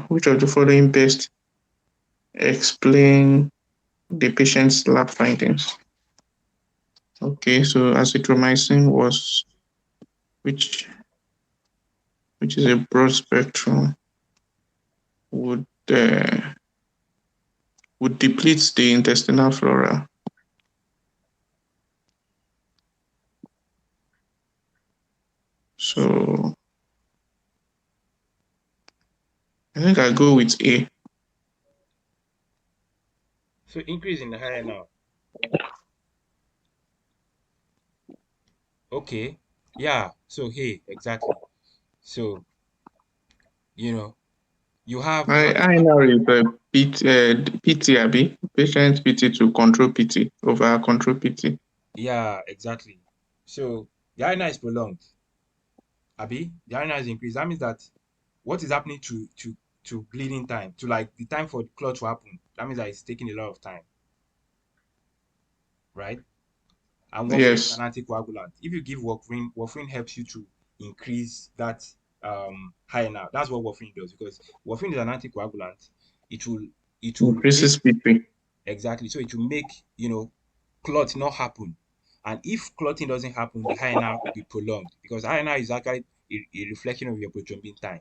Which of the following best explain the patient's lab findings? Okay, so azithromycin was, which is a broad spectrum, would deplete the intestinal flora. So I think I go with A. So increase in the INR. Okay. Yeah. So hey, exactly. So you have INR is PT, Abi. Patient PT to control PT, over control PT. Yeah, exactly. So the INR is prolonged. Abi, the INR is increased. That means that what is happening to bleeding time, to like the time for the clot to happen, that means that it's taking a lot of time. Right? And warfarin is Yes. an anticoagulant. If you give warfarin helps you to increase that INR. That's what warfarin does, because warfarin is an anticoagulant. It will Increases PP. Exactly. So it will make clot not happen. And if clotting doesn't happen, the INR will be prolonged, because INR is actually a reflection of your prothrombin time.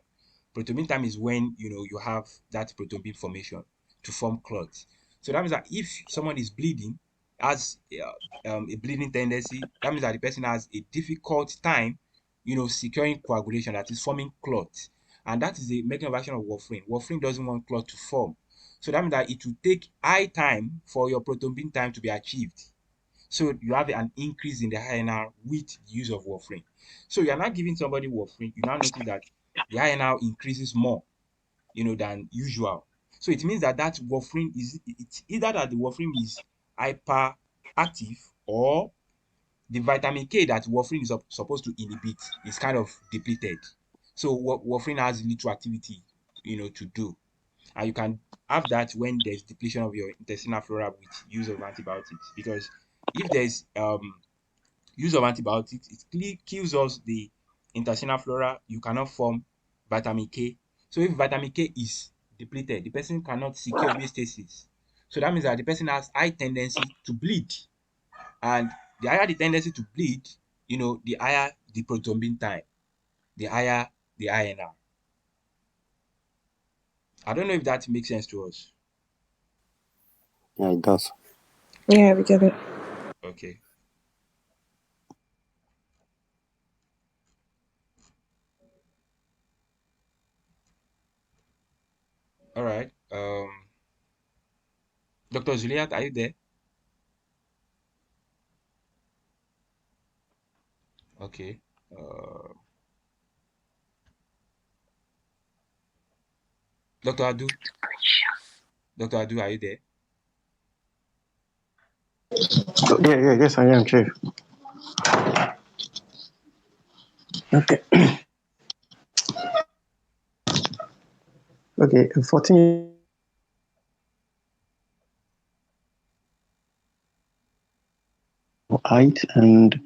Prothrombin time is when you have that prothrombin formation to form clots. So that means that if someone is bleeding, has a bleeding tendency, that means that the person has a difficult time, securing coagulation, that is forming clots. And that is the mechanism of action of warfarin. Warfarin doesn't want clot to form. So that means that it will take high time for your prothrombin time to be achieved. So you have an increase in the INR with the use of warfarin. So you are not giving somebody warfarin, you now notice that the INR increases more, than usual. So it means that warfarin it's either that the warfarin is hyperactive, or the vitamin K that warfarin is supposed to inhibit is kind of depleted. So warfarin has little activity, to do. And you can have that when there's depletion of your intestinal flora with use of antibiotics, because if there's use of antibiotics, it kills us the intestinal flora. You cannot form vitamin K. So if vitamin K is depleted, the person cannot secure homeostasis. So that means that the person has high tendency to bleed. And the higher the tendency to bleed, the higher the prothrombin time, the higher the INR. I don't know if that makes sense to us. Yeah, it does. Yeah, we get it. Okay. All right. Dr. Juliet, are you there? Okay. Dr. Adu? Dr. Adu, are you there? Yes, I am, Chief. Okay. Okay, 14 height and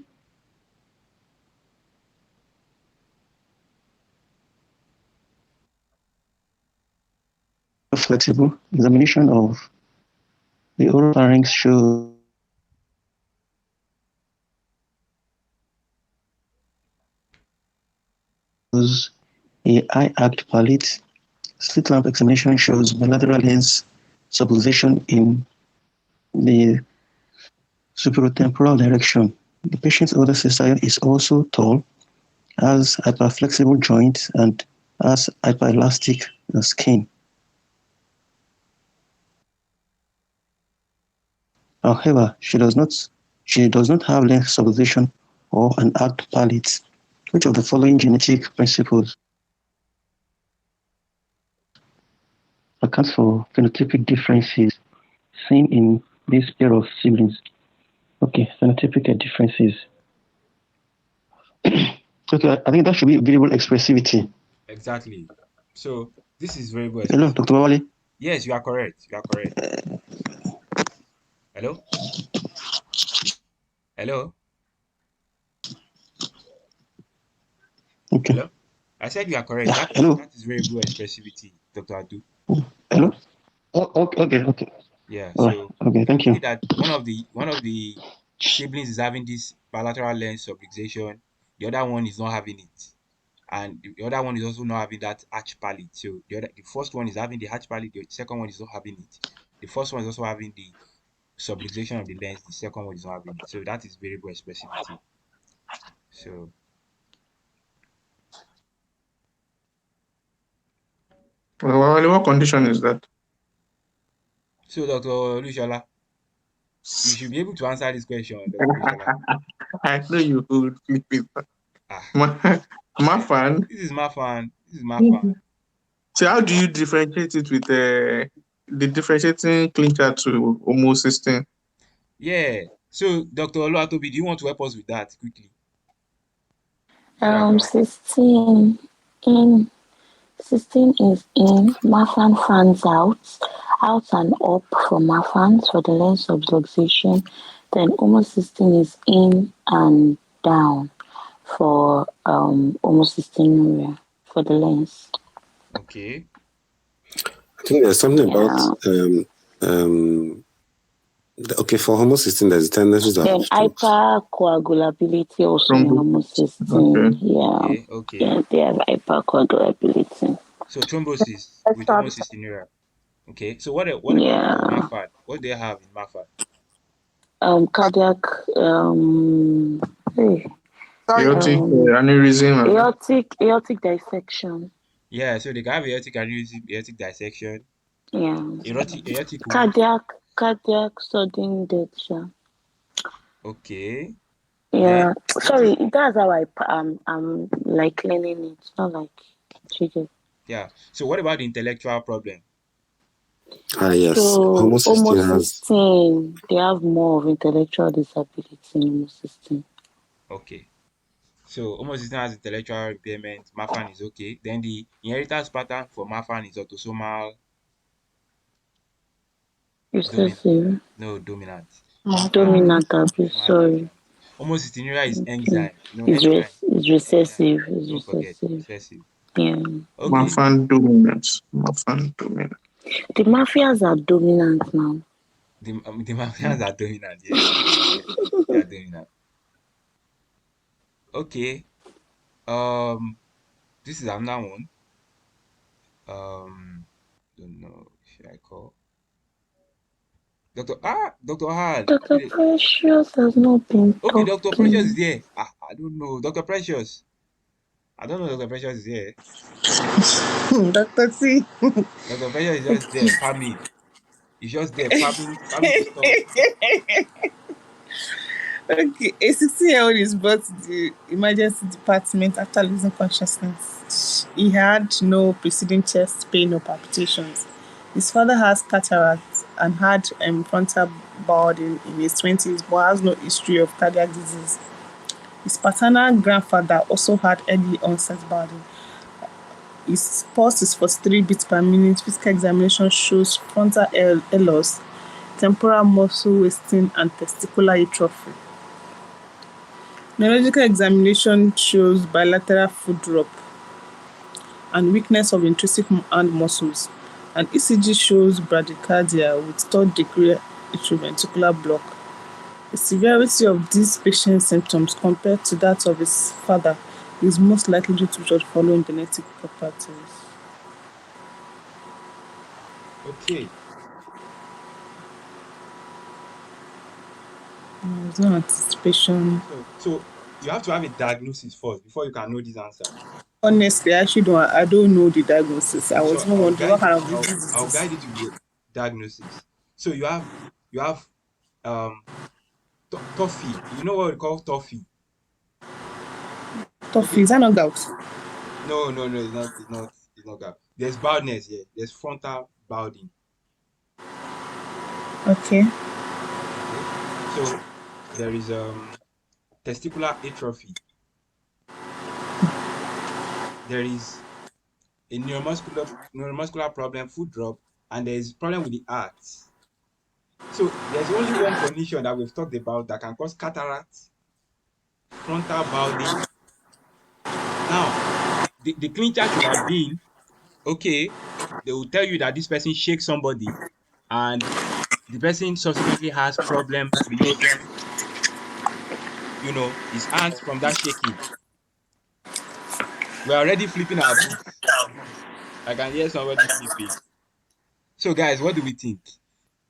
flexible. Examination of the oropharynx shows a high arched palate. Slit lamp examination shows bilateral lens subluxation in the superotemporal direction. The patient's older sister is also tall, has hyperflexible joints, and has hyperelastic skin. However, she does not have length subluxation or an arched palate. Which of the following genetic principles accounts for phenotypic differences seen in this pair of siblings? Okay, phenotypic differences. Okay, I think that should be variable expressivity. Exactly. So this is very good. Hello, Dr. Wale. Yes, you are correct. You are correct. Hello? Hello? Okay. Hello? I said you are correct. Yeah, hello. That is variable expressivity, Dr. Adu. Hello? Oh, okay. Yeah, All so right. Okay, thank you you. see that one of the siblings is having this bilateral lens subluxation, the other one is not having it. And the other one is also not having that arch palate. So the first one is having the arch palate, the second one is not having it. The first one is also having the subluxation of the lens, the second one is not having it. So that is variable expressivity. So Well, what condition is that? so Dr. Lushola, you should be able to answer this question, Dr. Lushola. I know you would flip it. Ah, My fan. this is my fan. This is my fan. So how do you differentiate it with the differentiating clincher to homocysteine? Yeah. So Dr. Oluwatobi, do you want to help us with that quickly? 16 in 16 is in, Marfan fans out and up for Marfans for the lens subluxation. Then homocysteine is in and down for homocystinuria for the lens. Okay. I think there's something about okay, for homocysteine there's a tendency to then hypercoagulability also in homocysteine. Okay. Okay. Yeah, they have hypercoagulability. So thrombosis with homocystinuria. Okay. So what about Marfan? What do they have in Marfan? Cardiac aortic aneurysm. Aortic dissection. Yeah, so they can have aortic aneurysm, aortic dissection. Yeah. Aortic cardiac sudden death. Yeah. Okay. Yeah. Sorry, that's how I'm like learning it. It's not like treated. Yeah. So what about the intellectual problem? Yes. So homocysteine, they have more of intellectual disability in homocysteine. Okay. So homocysteine has intellectual impairment. Marfan is okay. Then the inheritance pattern for Marfan is autosomal. Recessive. No, dominant. Dominant abuse. Sorry. Homocystinuria is enzyme. It's recessive. Don't forget, recessive. Yeah. Okay. Marfan dominant. The mafias are dominant now. The mafias are dominant, yes. They are dominant. Okay. This is another one. Don't know. Should I call Dr. Hall? Dr. Precious has not been talking. Okay, Dr. Precious is here. I don't know. Dr. Precious. I don't know Dr. Precious is here. Dr. T. Dr. Precious is just there farming. He's just there farming the stuff. Okay, a 16-year-old is brought to the emergency department after losing consciousness. He had no preceding chest pain or palpitations. His father has cataract and had frontal balding in his 20s, but has no history of cardiac disease. His paternal grandfather also had early onset balding. His pulse is 43 beats per minute. Physical examination shows frontal hair loss, temporal muscle wasting, and testicular atrophy. Neurological examination shows bilateral foot drop and weakness of intrinsic hand muscles. An ECG shows bradycardia with third-degree atrioventricular block. The severity of these patient's symptoms compared to that of his father is most likely due to the following genetic properties. Okay. There's no anticipation. So you have to have a diagnosis first before you can know this answer. Honestly, I don't know the diagnosis. I was So even wondering what kind of disease is I'll this. guide you to the diagnosis. So you have toffee. You know what we call toffee? Toffee, is that not gout? No, it's not that. There's baldness here. There's frontal balding. Okay. Okay. So there is testicular atrophy. There is a neuromuscular problem, foot drop, and there is problem with the heart. So there's only one condition that we've talked about that can cause cataract, frontal balding. Now, the clincher should have been, okay, they will tell you that this person shakes somebody and the person subsequently has problem releasing, his hands from that shaking. We're already flipping our books. I can hear somebody flipping. So guys, what do we think?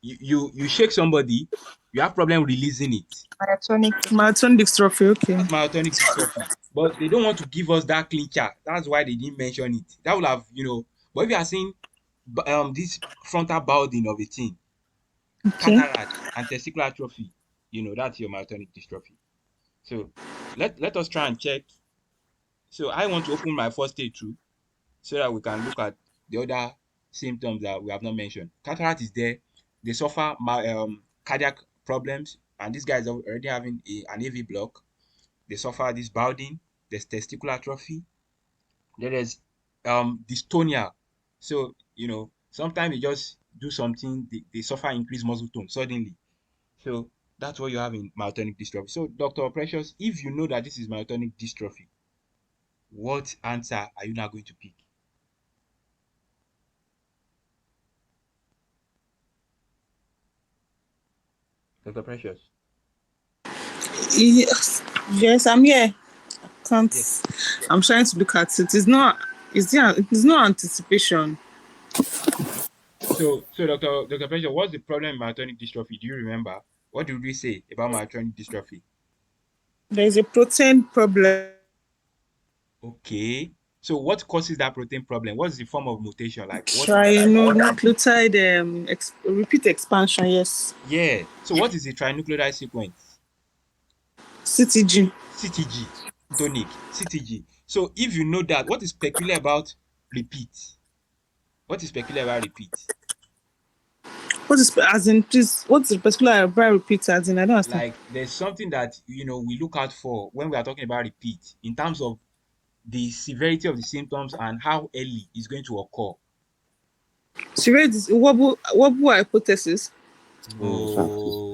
You shake somebody, you have problem releasing it. Myotonic dystrophy, okay. That's myotonic dystrophy. But they don't want to give us that clincher. That's why they didn't mention it. That would have, but if you are seeing this frontal balding of a thing, Okay. cataract and testicular atrophy, that's your myotonic dystrophy. So let us try and check. So I want to open my first stage too, so that we can look at the other symptoms that we have not mentioned. Cataract is there. They suffer cardiac problems, and this guy is already having an AV block. They suffer this balding. There's testicular atrophy. There is dystonia. So sometimes they just do something, they suffer increased muscle tone suddenly. So that's what you have in myotonic dystrophy. So Dr. Precious, if you know that this is myotonic dystrophy, what answer are you now going to pick? Dr. Precious. Yes, I'm here. Can't. Yes. I'm trying to look at it. It's not anticipation. So Dr. Precious, what's the problem in myotonic dystrophy? Do you remember? What did we say about myotonic dystrophy? There is a protein problem. Okay. So what causes that protein problem? What's the form of mutation like? Trinucleotide repeat expansion, yes. Yeah. So what is the trinucleotide sequence? CTG. CTG. Tonic. CTG. So if you know that, what is peculiar about repeat? What is peculiar about repeat? What's the particular about repeat as in? I don't understand. Like there's something that we look out for when we are talking about repeat in terms of the severity of the symptoms and how early it's going to occur. Severity is wobble hypothesis. No,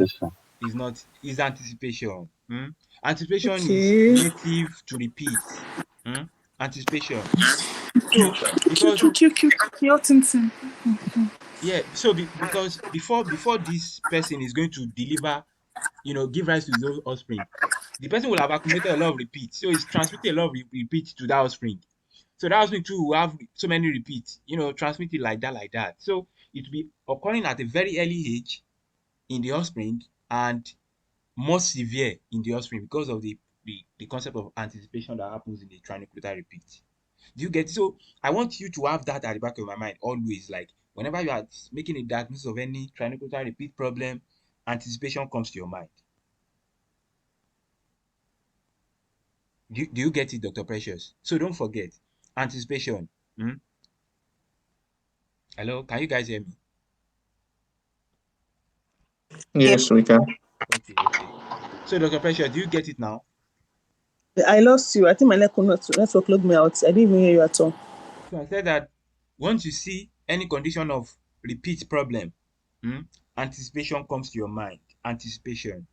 it's not. It's anticipation. Anticipation Okay. is native to repeat. Anticipation. So because because before this person is going to deliver, give rise to his own offspring, the person will have accumulated a lot of repeats. So it's transmitting a lot of repeats to that offspring. So that offspring too will have so many repeats, transmitted like that. So it will be occurring at a very early age in the offspring and more severe in the offspring because of the concept of anticipation that happens in the trinucleotide repeat. Do you get it? So I want you to have that at the back of my mind always. Like whenever you are making a diagnosis of any trinucleotide repeat problem, anticipation comes to your mind. Do you get it, Dr. Precious? So don't forget anticipation. Hello, can you guys hear me? Yes, we can. Okay. So Dr. Precious, do you get it now? I lost you. I think my network logged me out. I didn't even hear you at all. So I said that once you see any condition of repeat problem, anticipation comes to your mind. Anticipation.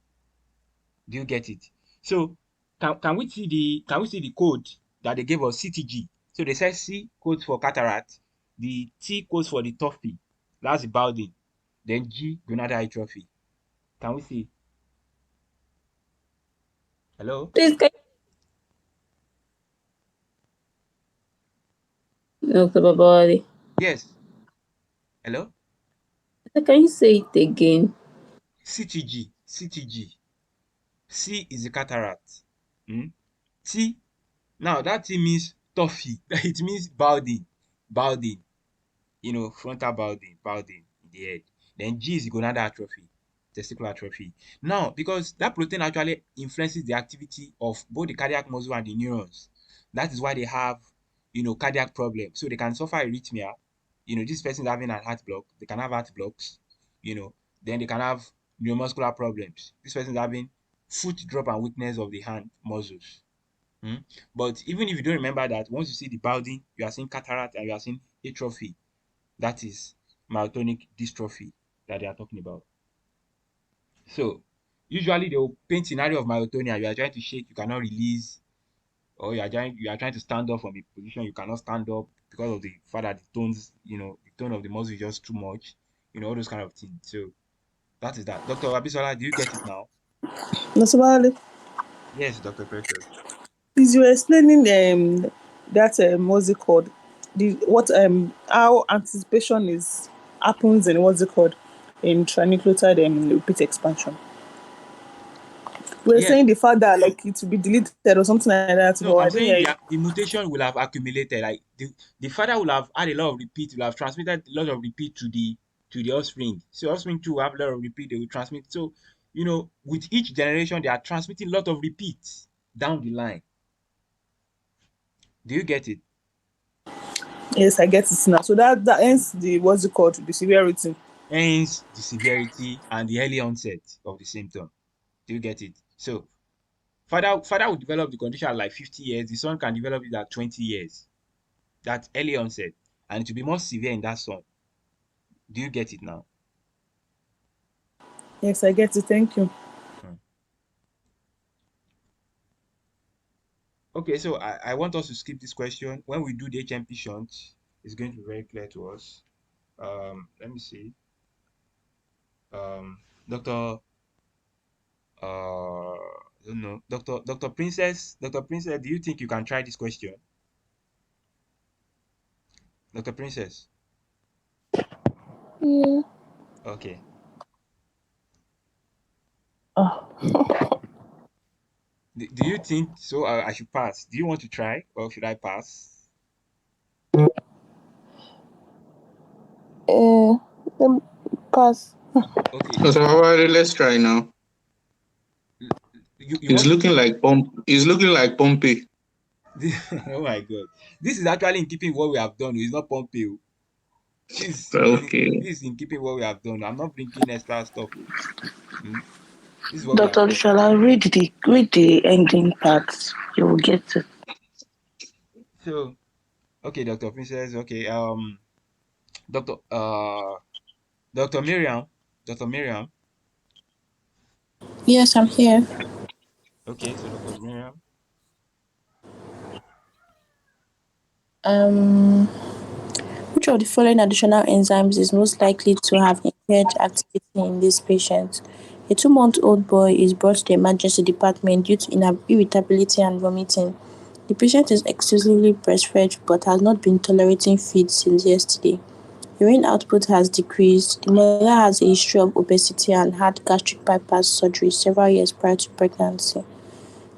Do you get it? So can we see the code that they gave us, CTG? So they said C codes for cataract, the T codes for the toffee, that's the balding, then G gonadal atrophy. Can we see? Hello? Please, Dr. Babawale. Yes. Hello? Can you say it again? CTG. C is the cataract. T, now that T means toffee. It means balding, frontal balding in the head. Then G is gonadal atrophy, testicular atrophy. Now, because that protein actually influences the activity of both the cardiac muscle and the neurons, that is why they have, cardiac problems. So they can suffer arrhythmia. This person is having a heart block. They can have heart blocks. Then they can have neuromuscular problems. This person is having foot drop and weakness of the hand muscles. But even if you don't remember that, once you see the balding, you are seeing cataract and you are seeing atrophy. That is myotonic dystrophy that they are talking about. So usually they will paint scenario of myotonia. You are trying to shake, you cannot release, or you are trying to stand up from a position you cannot stand up because of the fact that the tone of the muscle is just too much. All those kind of things. So that is that. Dr. Abisola, do you get it now? Mr. Wale, Yes, Dr. Precious. is you explaining that what's it called? How anticipation happens in what's it called in trinucleotide repeat expansion. We're Yes. saying the fact that like it will be deleted or something like that. No, But I'm I don't saying hear the mutation will have accumulated. Like the father will have had a lot of repeat, will have transmitted a lot of repeat to the offspring. So offspring too will have a lot of repeat, they will transmit. So, with each generation, they are transmitting a lot of repeats down the line. Do you get it? Yes, I get it now. So that ends the what's it called? The severity. Hence the severity and the early onset of the symptom. Do you get it? So father will develop the condition at like 50 years, the son can develop it at 20 years. That's early onset, and it will be more severe in that son. Do you get it now? Yes, I get it. Thank you. Okay, so I want us to skip this question. When we do the HMP shunt, it's going to be very clear to us. Let me see. Dr. I don't know. Dr. Princess, do you think you can try this question? Dr. Princess. Yeah. Okay. Do you think so? I should pass. Do you want to try, or should I pass? Let me pass. Okay. So let's try now. It's looking like Pompey. Oh my God! This is actually in keeping what we have done. It's not Pompey. This Okay. this is in keeping what we have done. I'm not bringing extra stuff. This is what we have Dr. done. Shall I read the ending parts? You will get it. So, okay, Dr. Princess. Okay, Dr. Miriam. Dr. Miriam. Yes, I'm here. Okay, so Dr. Miriam. Which of the following additional enzymes is most likely to have impaired activity in this patient? A 2-month-old boy is brought to the emergency department due to irritability and vomiting. The patient is exclusively breastfed but has not been tolerating feed since yesterday. Urine output has decreased. The mother has a history of obesity and had gastric bypass surgery several years prior to pregnancy.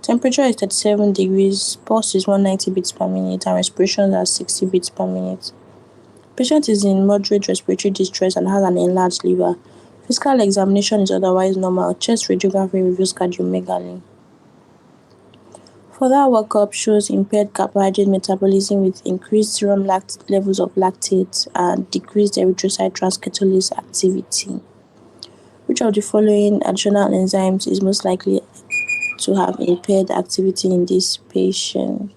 Temperature is 37 degrees, pulse is 190 beats per minute, and respirations are 60 beats per minute. Patient is in moderate respiratory distress and has an enlarged liver. Physical examination is otherwise normal. Chest radiography reveals cardiomegaly. Further workup shows impaired carbohydrate metabolism with increased serum levels of lactate and decreased erythrocyte transketolase activity. Which of the following additional enzymes is most likely to have impaired activity in this patient?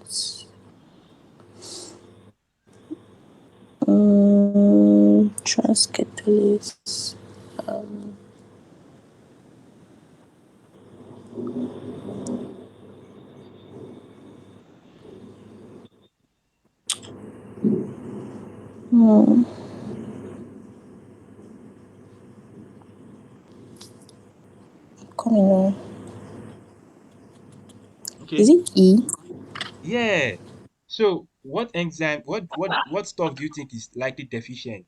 Transketolase. Coming on. Okay. Is it E? Yeah. So, what enzyme? What stuff do you think is likely deficient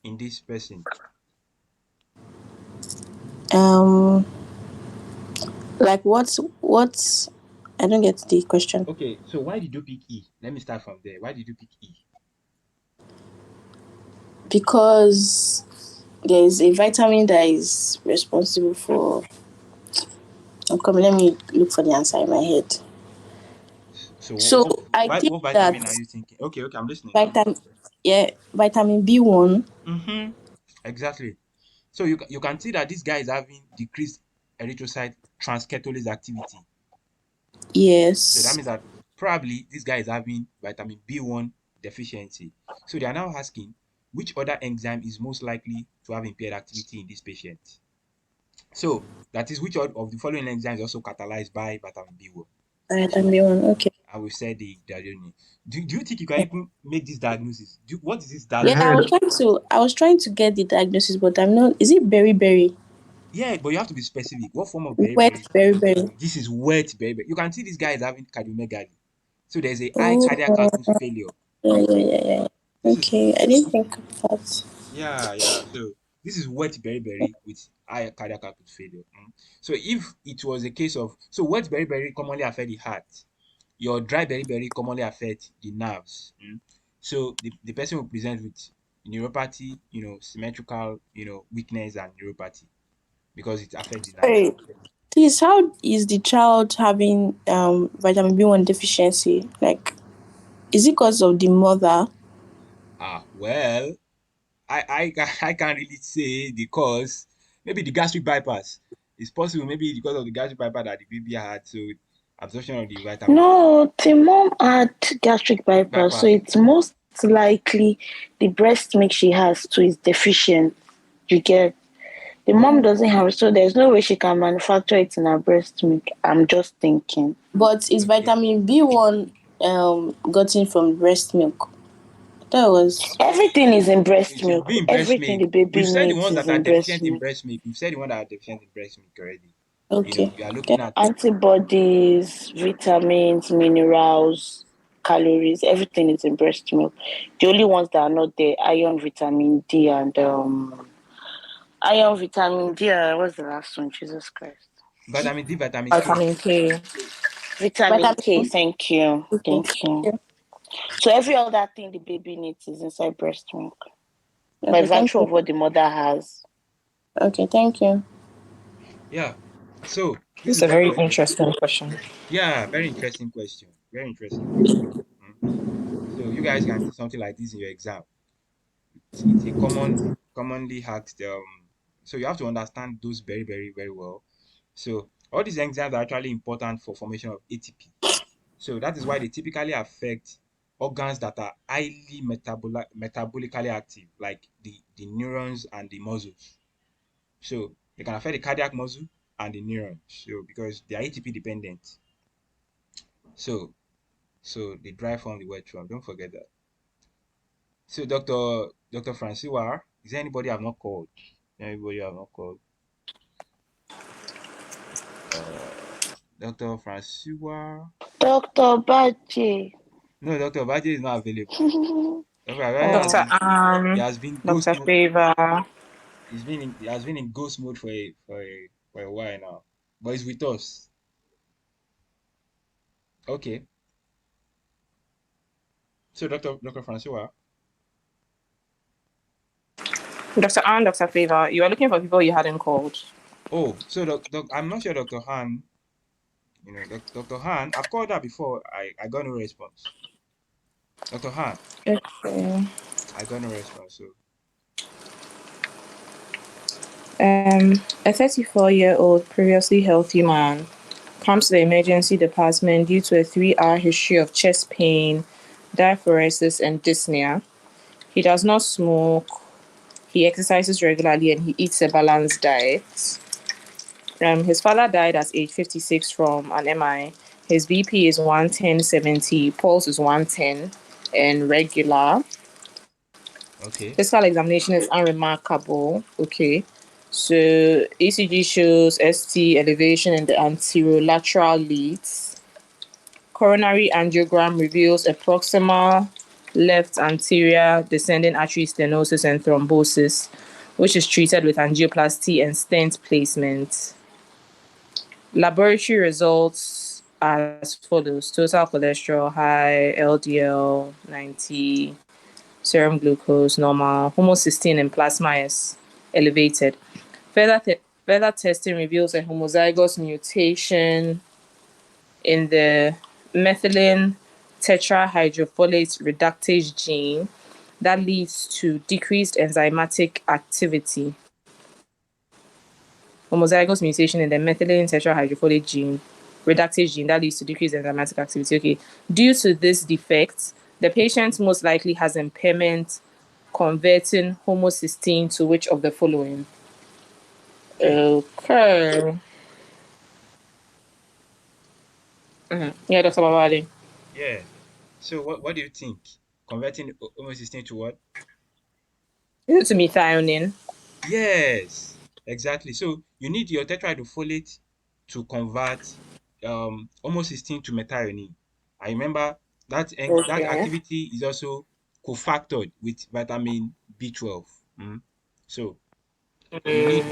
in this person? Like what? I don't get the question. Okay, so why did you pick E? Let me start from there. Why did you pick E? Because there is a vitamin that is responsible for. Let me look for the answer in my head. So I think what that vitamin are you thinking? Okay, I'm listening. vitamin B1. Mm-hmm. Exactly. So you can see that this guy is having decreased erythrocyte transketolase activity. Yes. So that means that probably this guy is having vitamin B1 deficiency. So they are now asking which other enzyme is most likely to have impaired activity in this patient. So that is which of the following enzymes is also catalyzed by vitamin B1. Vitamin B1. Okay. I will say the diagnosis. Do you think you can even make this diagnosis? What is this Yeah, diagnosis? I was trying to get the diagnosis, but I'm not. Is it beriberi? Yeah, but you have to be specific. What form of Wet beriberi? beriberi. This is wet beriberi. You can see this guy is having cardiomegaly. So there's a high Oh, cardiac output failure. yeah. This Okay, I didn't think of that. yeah. So this is wet beriberi with high cardiac output failure. So if it was a case of wet beriberi commonly affect the heart, your dry beriberi commonly affect the nerves. So the person will present with neuropathy, symmetrical, weakness and neuropathy because it affects the nerves. Hey, please, how is the child having vitamin B1 deficiency? Like, is it because of the mother? Well, I can't really say because maybe the gastric bypass. It's possible maybe because of the gastric bypass that the baby had, so absorption of the vitamin No, the mom had gastric bypass, so bypass. it's most likely the breast milk she has too is deficient. You get the mom doesn't have it, so there's no way she can manufacture it in her breast milk. I'm just thinking. But is vitamin B1 gotten from breast milk? That was Everything is in breast It should milk. be in breast Everything milk. the baby We've said the needs ones is that are in breast deficient in milk. breast milk. We've said the ones that are deficient in breast milk already. okay. You are looking at Antibodies, vitamins, minerals, calories, everything is in breast milk. The only ones that are not there, iron, vitamin D, and iron, vitamin D. What's the last one? Jesus Christ. vitamin D, vitamin K. Vitamin K. Vitamin K. Vitamin Thank you. Okay. Thank you. So every other thing the baby needs is inside breast milk by Okay, thank virtue of you. what the mother has. Okay, thank you. Yeah. So this This is is a very Dr. interesting question. Yeah, very interesting question. Very interesting question. So you guys can do something like this in your exam. It's a commonly asked. So you have to understand those very, very, very well. So all these enzymes are actually important for formation of ATP. So that is why they typically affect organs that are highly metabolically active, like the neurons and the muscles. So they can affect the cardiac muscle and the neurons. So because they are ATP dependent. So they drive from the wet drum. Don't forget that. So Dr. Francois, is there anybody I've not called? Anybody I've not called? Dr. Francois. Dr. Baji. No, Dr. Baji is not available. Dr. Oh. Dr. He has been ghost Dr. mode. Favor. He has been in ghost mode for a while now. But he's with us. Okay. So Dr. Francois. Dr. Ann, Dr. Favor. You are looking for people you hadn't called. Oh, so I'm not sure Dr. Han. Dr. Han, I've called her before. I got no response. Dr. Han. Okay. I got no response. So A 34-year-old previously healthy man comes to the emergency department due to a 3-hour history of chest pain, diaphoresis, and dyspnea. He does not smoke. He exercises regularly and he eats a balanced diet. His father died at age 56 from an MI. His BP is 110/70, pulse is 110 and regular. okay. Physical examination is unremarkable. Okay. So ECG shows ST elevation in the anterolateral leads. Coronary angiogram reveals a proximal left anterior descending artery stenosis and thrombosis, which is treated with angioplasty and stent placement. Laboratory results as follows: total cholesterol high, LDL 90, serum glucose normal, homocysteine in plasma is elevated. Further testing reveals a homozygous mutation in the methylene tetrahydrofolate reductase gene that leads to decreased enzymatic activity. Homozygous mutation in the methylene tetrahydrofolate gene, reductase gene, that leads to decreased enzymatic activity. Okay. Due to this defect, the patient most likely has impairment converting homocysteine to which of the following? Okay. Yeah, Dr. Babali. Yeah. So what do you think? Converting homocysteine to what? Is it to methionine? Yes, exactly. So you need your tetrahydrofolate to convert homocysteine to methionine. I remember that that Okay. activity is also cofactored with vitamin B12. So you need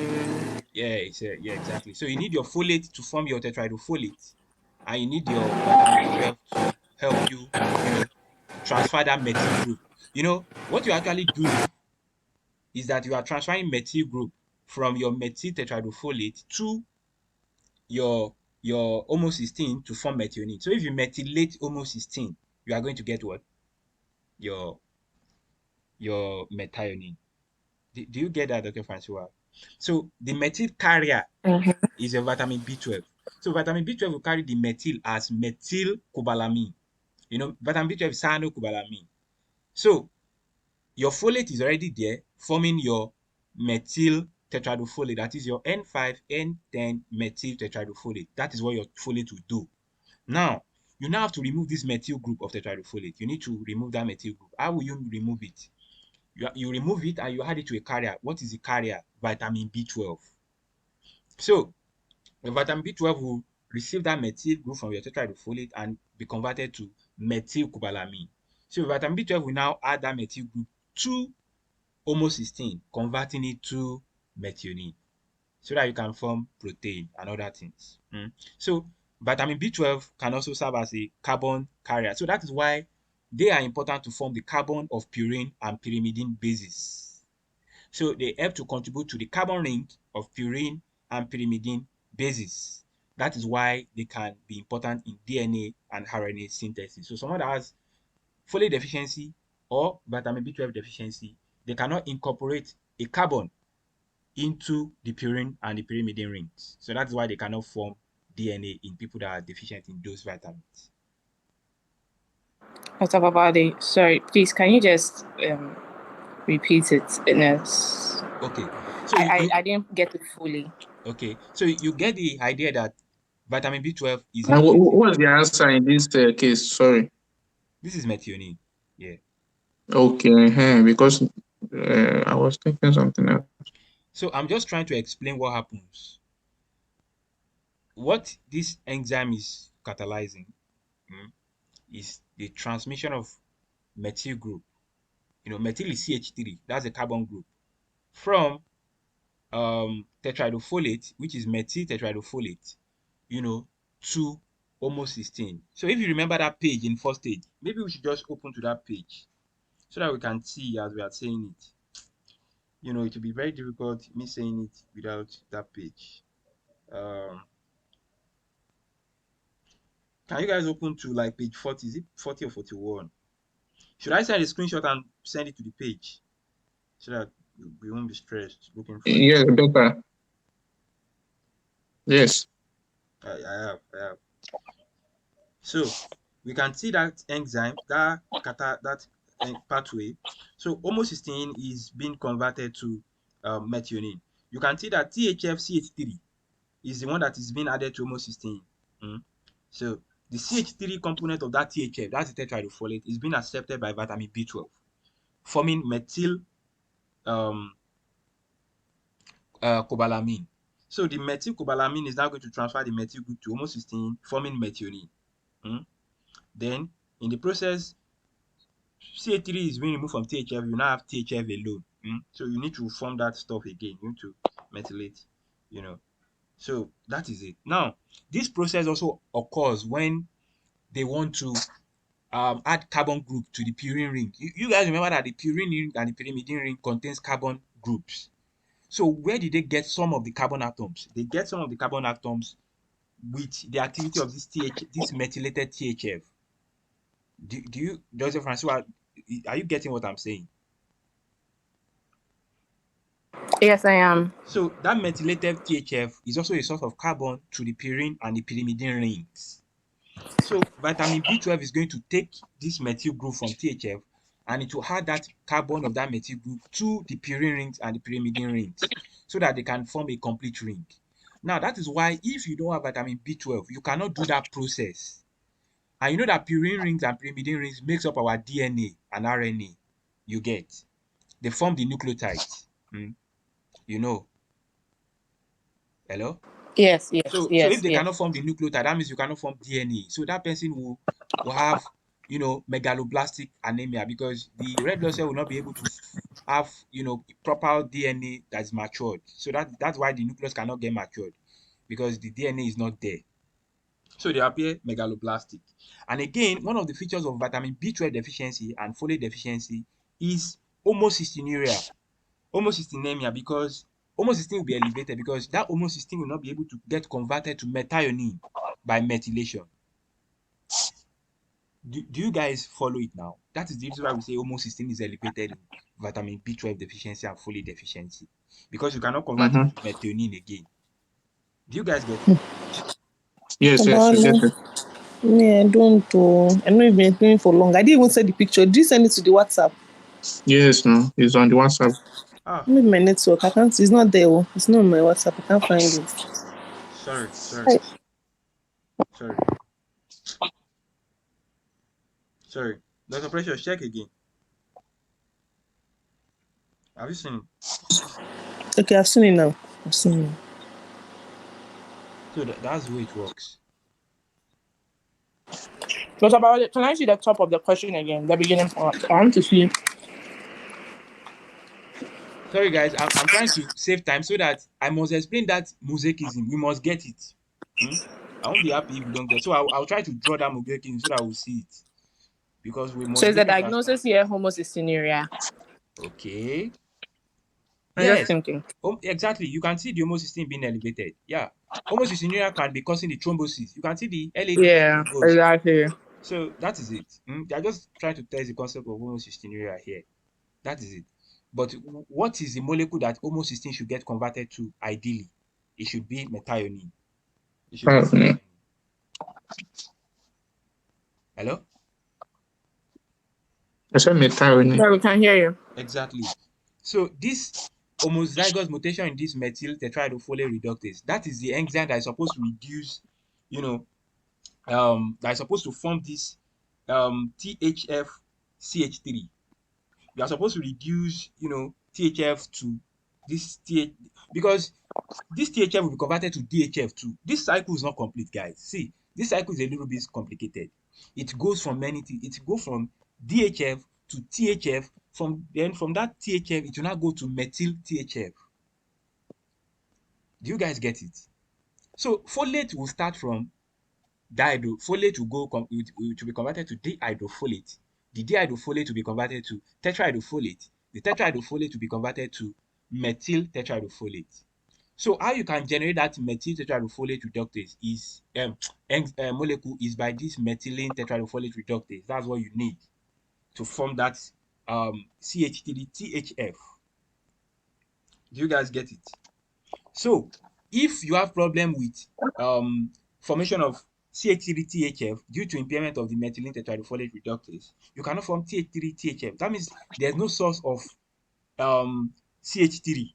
yeah, exactly. So you need your folate to form your tetrahydrofolate, and you need your vitamin B12 to help you, transfer that methyl group. What you're actually doing is that you are transferring methyl group from your methyl tetrahydrofolate to your homocysteine to form methionine. So if you methylate homocysteine, you are going to get what? Your methionine. Do you get that, Dr. Francois? So the methyl carrier is a vitamin B12. So vitamin B12 will carry the methyl as methylcobalamin. Vitamin B12 is cyanocobalamin. So your folate is already there, forming your methyl tetrahydrofolate. That is your N5N10 methyl tetrahydrofolate. That is what your folate will do. Now, you now have to remove this methyl group of tetrahydrofolate. You need to remove that methyl group. How will you remove it? You remove it and you add it to a carrier. What is the carrier? Vitamin B12. So, the vitamin B12 will receive that methyl group from your tetrahydrofolate and be converted to methylcobalamin. So, vitamin B12 will now add that methyl group to homocysteine, converting it to methionine so that you can form protein and other things. So vitamin B12 can also serve as a carbon carrier. So that is why they are important to form the carbon of purine and pyrimidine bases. So they help to contribute to the carbon ring of purine and pyrimidine bases. That is why they can be important in DNA and RNA synthesis. So someone that has folate deficiency or vitamin B12 deficiency, they cannot incorporate a carbon into the purine and the pyrimidine rings. So that's why they cannot form DNA in people that are deficient in those vitamins. Dr. Babali, sorry, please, can you just repeat it? Okay. So I didn't get it fully. Okay. So you get the idea that vitamin B12 is And what was the answer in this case? Sorry. This is methionine. Yeah. Okay. Because I was thinking something else. So I'm just trying to explain what happens. What this enzyme is catalyzing is the transmission of methyl group. Methyl is CH3. That's a carbon group. From tetrahydrofolate, which is methyl tetrahydrofolate, to homocysteine. So if you remember that page in first stage, maybe we should just open to that page so that we can see as we are saying it. It will be very difficult me saying it without that page. Can you guys open to like page 40? Is it 40 or 41? Should I send a screenshot and send it to the page so that we won't be stressed looking for it? Yes, better. Yes. I have. So we can see that enzyme, that pathway. So homocysteine is being converted to methionine. You can see that THF-CH3 is the one that is being added to homocysteine. So the CH3 component of that THF, that's the tetrahydrofolate, is being accepted by vitamin B12, forming methyl cobalamin. So the methylcobalamin is now going to transfer the methyl group to homocysteine, forming methionine. Then in the process, CH3 is being removed from THF, you now have THF alone. So you need to form that stuff again. You need to methylate, So that is it. Now, this process also occurs when they want to add carbon group to the purine ring. You guys remember that the purine ring and the pyrimidine ring contains carbon groups. So where did they get some of the carbon atoms? They get some of the carbon atoms with the activity of this methylated THF. Do you, Joseph Francois, are you getting what I'm saying? Yes, I am. So that methylated THF is also a source of carbon to the purine and the pyrimidine rings. So vitamin B12 is going to take this methyl group from THF and it will add that carbon of that methyl group to the purine rings and the pyrimidine rings so that they can form a complete ring. Now, that is why if you don't have vitamin B12, you cannot do that process. And you know that purine rings and pyrimidine rings makes up our DNA and RNA. You get. They form the nucleotides. You know. Hello? Yes. So if they cannot form the nucleotide, that means you cannot form DNA. So that person will have, megaloblastic anemia because the red blood cell will not be able to have, proper DNA that's matured. So that's why the nucleus cannot get matured because the DNA is not there. So they appear megaloblastic. And again, one of the features of vitamin B12 deficiency and folate deficiency is homocystinuria, homocystinemia, because homocysteine will be elevated because that homocysteine will not be able to get converted to methionine by methylation. Do you guys follow it now? That is the reason why we say homocysteine is elevated in vitamin B12 deficiency and folate deficiency because you cannot convert it to methionine again. Do you guys get it? Yes, we get it. Yeah, I don't know. I know you've been explaining for long. I didn't even send the picture. Did you send it to the WhatsApp? Yes, no, it's on the WhatsApp. Maybe my network. I can't. It's not there. It's not on my WhatsApp. I can't find it. Sorry. Dr. Precious, check again. Have you seen it? Okay, I've seen it now. So that's the way it works. What about it? Can I see the top of the question again? The beginning part. I want to see. Sorry, guys. I'm trying to save time so that I must explain that mosaicism. We must get it. I won't be happy if we don't get it. So I'll try to draw that mosaicism so that we'll see it. Because we must. So is the diagnosis here homocystinuria? Okay. I'm just thinking. Exactly. You can see the homocysteine being elevated. Yeah. Homocystinuria can be causing the thrombosis. You can see the LAD. Yeah, exactly. So that is it. They're just trying to test the concept of homocystinuria here. That is it. But what is the molecule that homocysteine should get converted to ideally? It should be methionine. Hello? I said methionine. Yeah, we can hear you. Exactly. So this homozygous mutation in this methyl tetrahydrofolate reductase, that is the enzyme that is supposed to reduce, that is supposed to form this THF CH3. You are supposed to reduce, THF to this TH, because this THF will be converted to DHF too. This cycle is not complete, guys. See, this cycle is a little bit complicated. It goes from many things. It goes from DHF to THF. From that THF, it will now go to methyl THF. Do you guys get it? So folate will start from folate will go to be converted to dihydrofolate. The dihydrofolate will be converted to tetrahydrofolate. The tetrahydrofolate will be converted to methyl tetrahydrofolate. So how you can generate that methyl tetrahydrofolate reductase is molecule is by this methylene tetrahydrofolate reductase. That's what you need to form that CH3 THF. Do you guys get it? So if you have problem with formation of CH3 THF due to impairment of the methylene tetrahydrofolate reductase, you cannot form TH3 THF. That means there's no source of CH3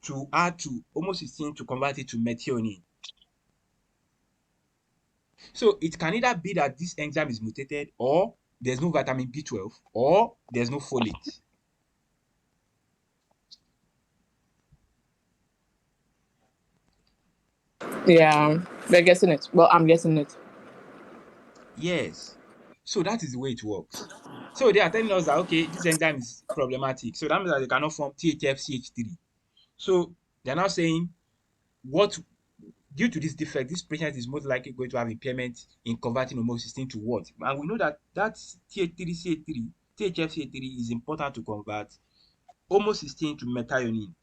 to add to homocysteine to convert it to methionine. So it can either be that this enzyme is mutated, or there's no vitamin B12, or there's no folate. Yeah, we're guessing it. Well, I'm guessing it. Yes. So that is the way it works. So they are telling us that, okay, this enzyme is problematic. So that means that they cannot form THF-CH3. So they're now saying Due to this defect, this patient is most likely going to have impairment in converting homocysteine to what? And we know that THF-CH3 is important to convert homocysteine to methionine.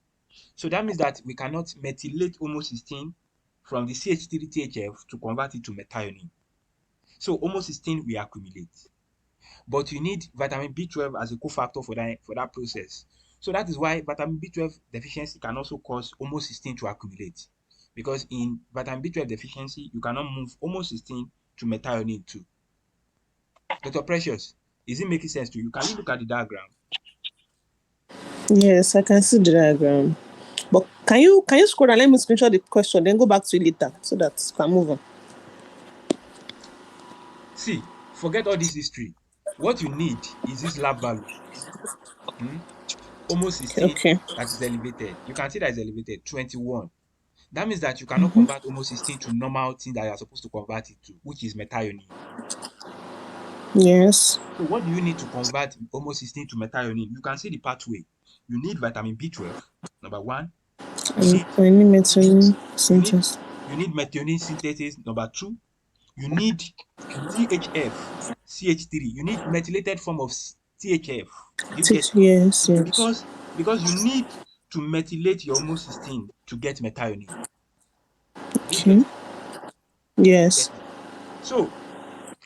So that means that we cannot methylate homocysteine from the CH3-THF to convert it to methionine. So homocysteine will accumulate. But you need vitamin B12 as a cofactor for that process. So that is why vitamin B12 deficiency can also cause homocysteine to accumulate. Because in vitamin B12 deficiency, you cannot move homocysteine to methionine too. Dr. Precious, is it making sense to you? Can you look at the diagram? Yes, I can see the diagram. But can you scroll and let me screenshot the question, then go back to it later so that you can move on? See, forget all this history. What you need is this lab value. Homocysteine Okay. that is elevated. You can see that is elevated, 21. That means that you cannot convert homocysteine to normal thing that you are supposed to convert it to, which is methionine. Yes. So what do you need to convert homocysteine to methionine? You can see the pathway. You need vitamin B12, number one. I need methionine synthesis. You need methionine synthesis, number two. You need THF, CH3. You need methylated form of THF. Do you get it? Yes. Because you need to methylate your homocysteine to get methionine. Do you get it? Yes. So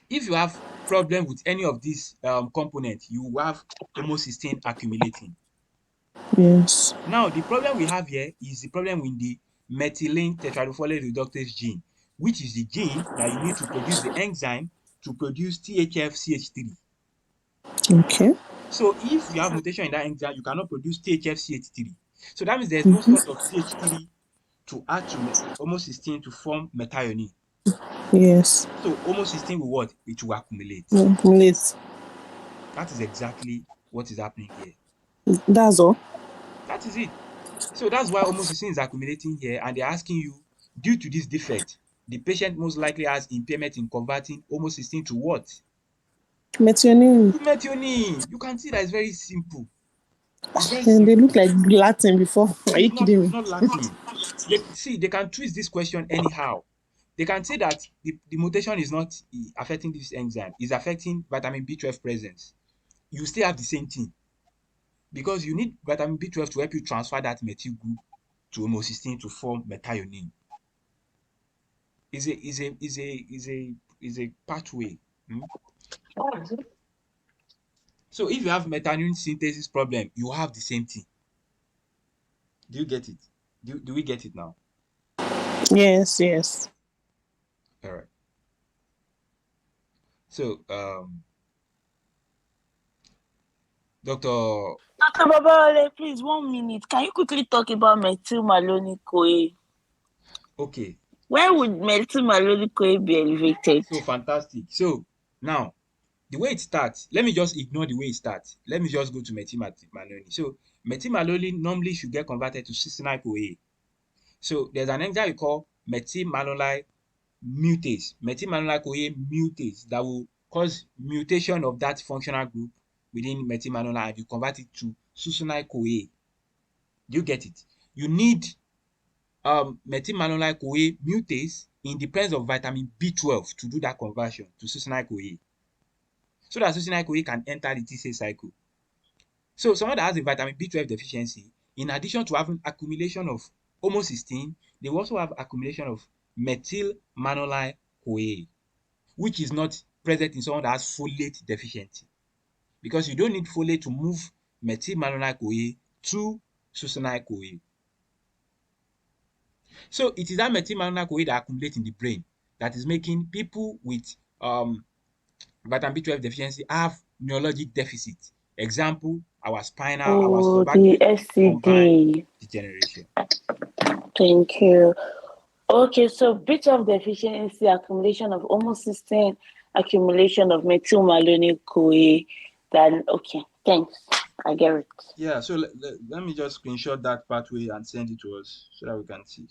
if you have problem with any of these components, you have homocysteine accumulating. Yes. Now, the problem we have here is the problem with the methylene tetrahydrofolate reductase gene, which is the gene that you need to produce the enzyme to produce THF-CH3. Okay. So if you have mutation in that enzyme, you cannot produce THF-CH3. So that means there's no source of CH3 to add to homocysteine to form methionine. Yes. So homocysteine will what? It will accumulate. That is exactly what is happening here. That's all. That is it. So that's why homocysteine is accumulating here, and they're asking you, due to this defect, the patient most likely has impairment in converting homocysteine to what? Methionine. To methionine. You can see that it's very simple. It's very And simple. they look like Latin before. Are you kidding me? It's not Latin. They can twist this question anyhow. They can say that the mutation is not affecting this enzyme, it's affecting vitamin B12 presence. You still have the same thing. Because you need vitamin B12 to help you transfer that methyl group to homocysteine to form methionine. Is a pathway. So if you have methionine synthesis problem, you have the same thing. Do you get it? Do we get it now? Yes. All right. So Dr. Babawale, please, 1 minute. Can you quickly talk about methylmalonyl-CoA? Okay. Where would methylmalonyl-CoA be elevated? So fantastic. So now, the way it starts, let me just ignore the way it starts. Let me just go to methylmalonyl. So methylmalonyl normally should get converted to succinyl-CoA. So there's an enzyme we call methylmalonyl mutase, methylmalonyl-CoA mutase, that will cause mutation of that functional group within methylmalonyl, and you convert it to succinyl-CoA. Do you get it? You need methylmalonyl-CoA mutase in the presence of vitamin B12 to do that conversion to succinyl-CoA, so that succinyl-CoA can enter the T cell cycle. So someone that has a vitamin B12 deficiency, in addition to having accumulation of homocysteine, they will also have accumulation of methylmalonyl-CoA, which is not present in someone that has folate deficiency, because you don't need folate to move methylmalonyl-CoA to succinyl-CoA. So it is that methylmalonyl-CoA that accumulates in the brain that is making people with vitamin B12 deficiency have neurologic deficit. Example, our spinal, our the combined SCD. degeneration. Thank you. Okay, so B12 deficiency, accumulation of homocysteine, accumulation of methylmalonyl-CoA. Then, okay, thanks. I get it. Yeah, so let me just screenshot that pathway and send it to us so that we can see.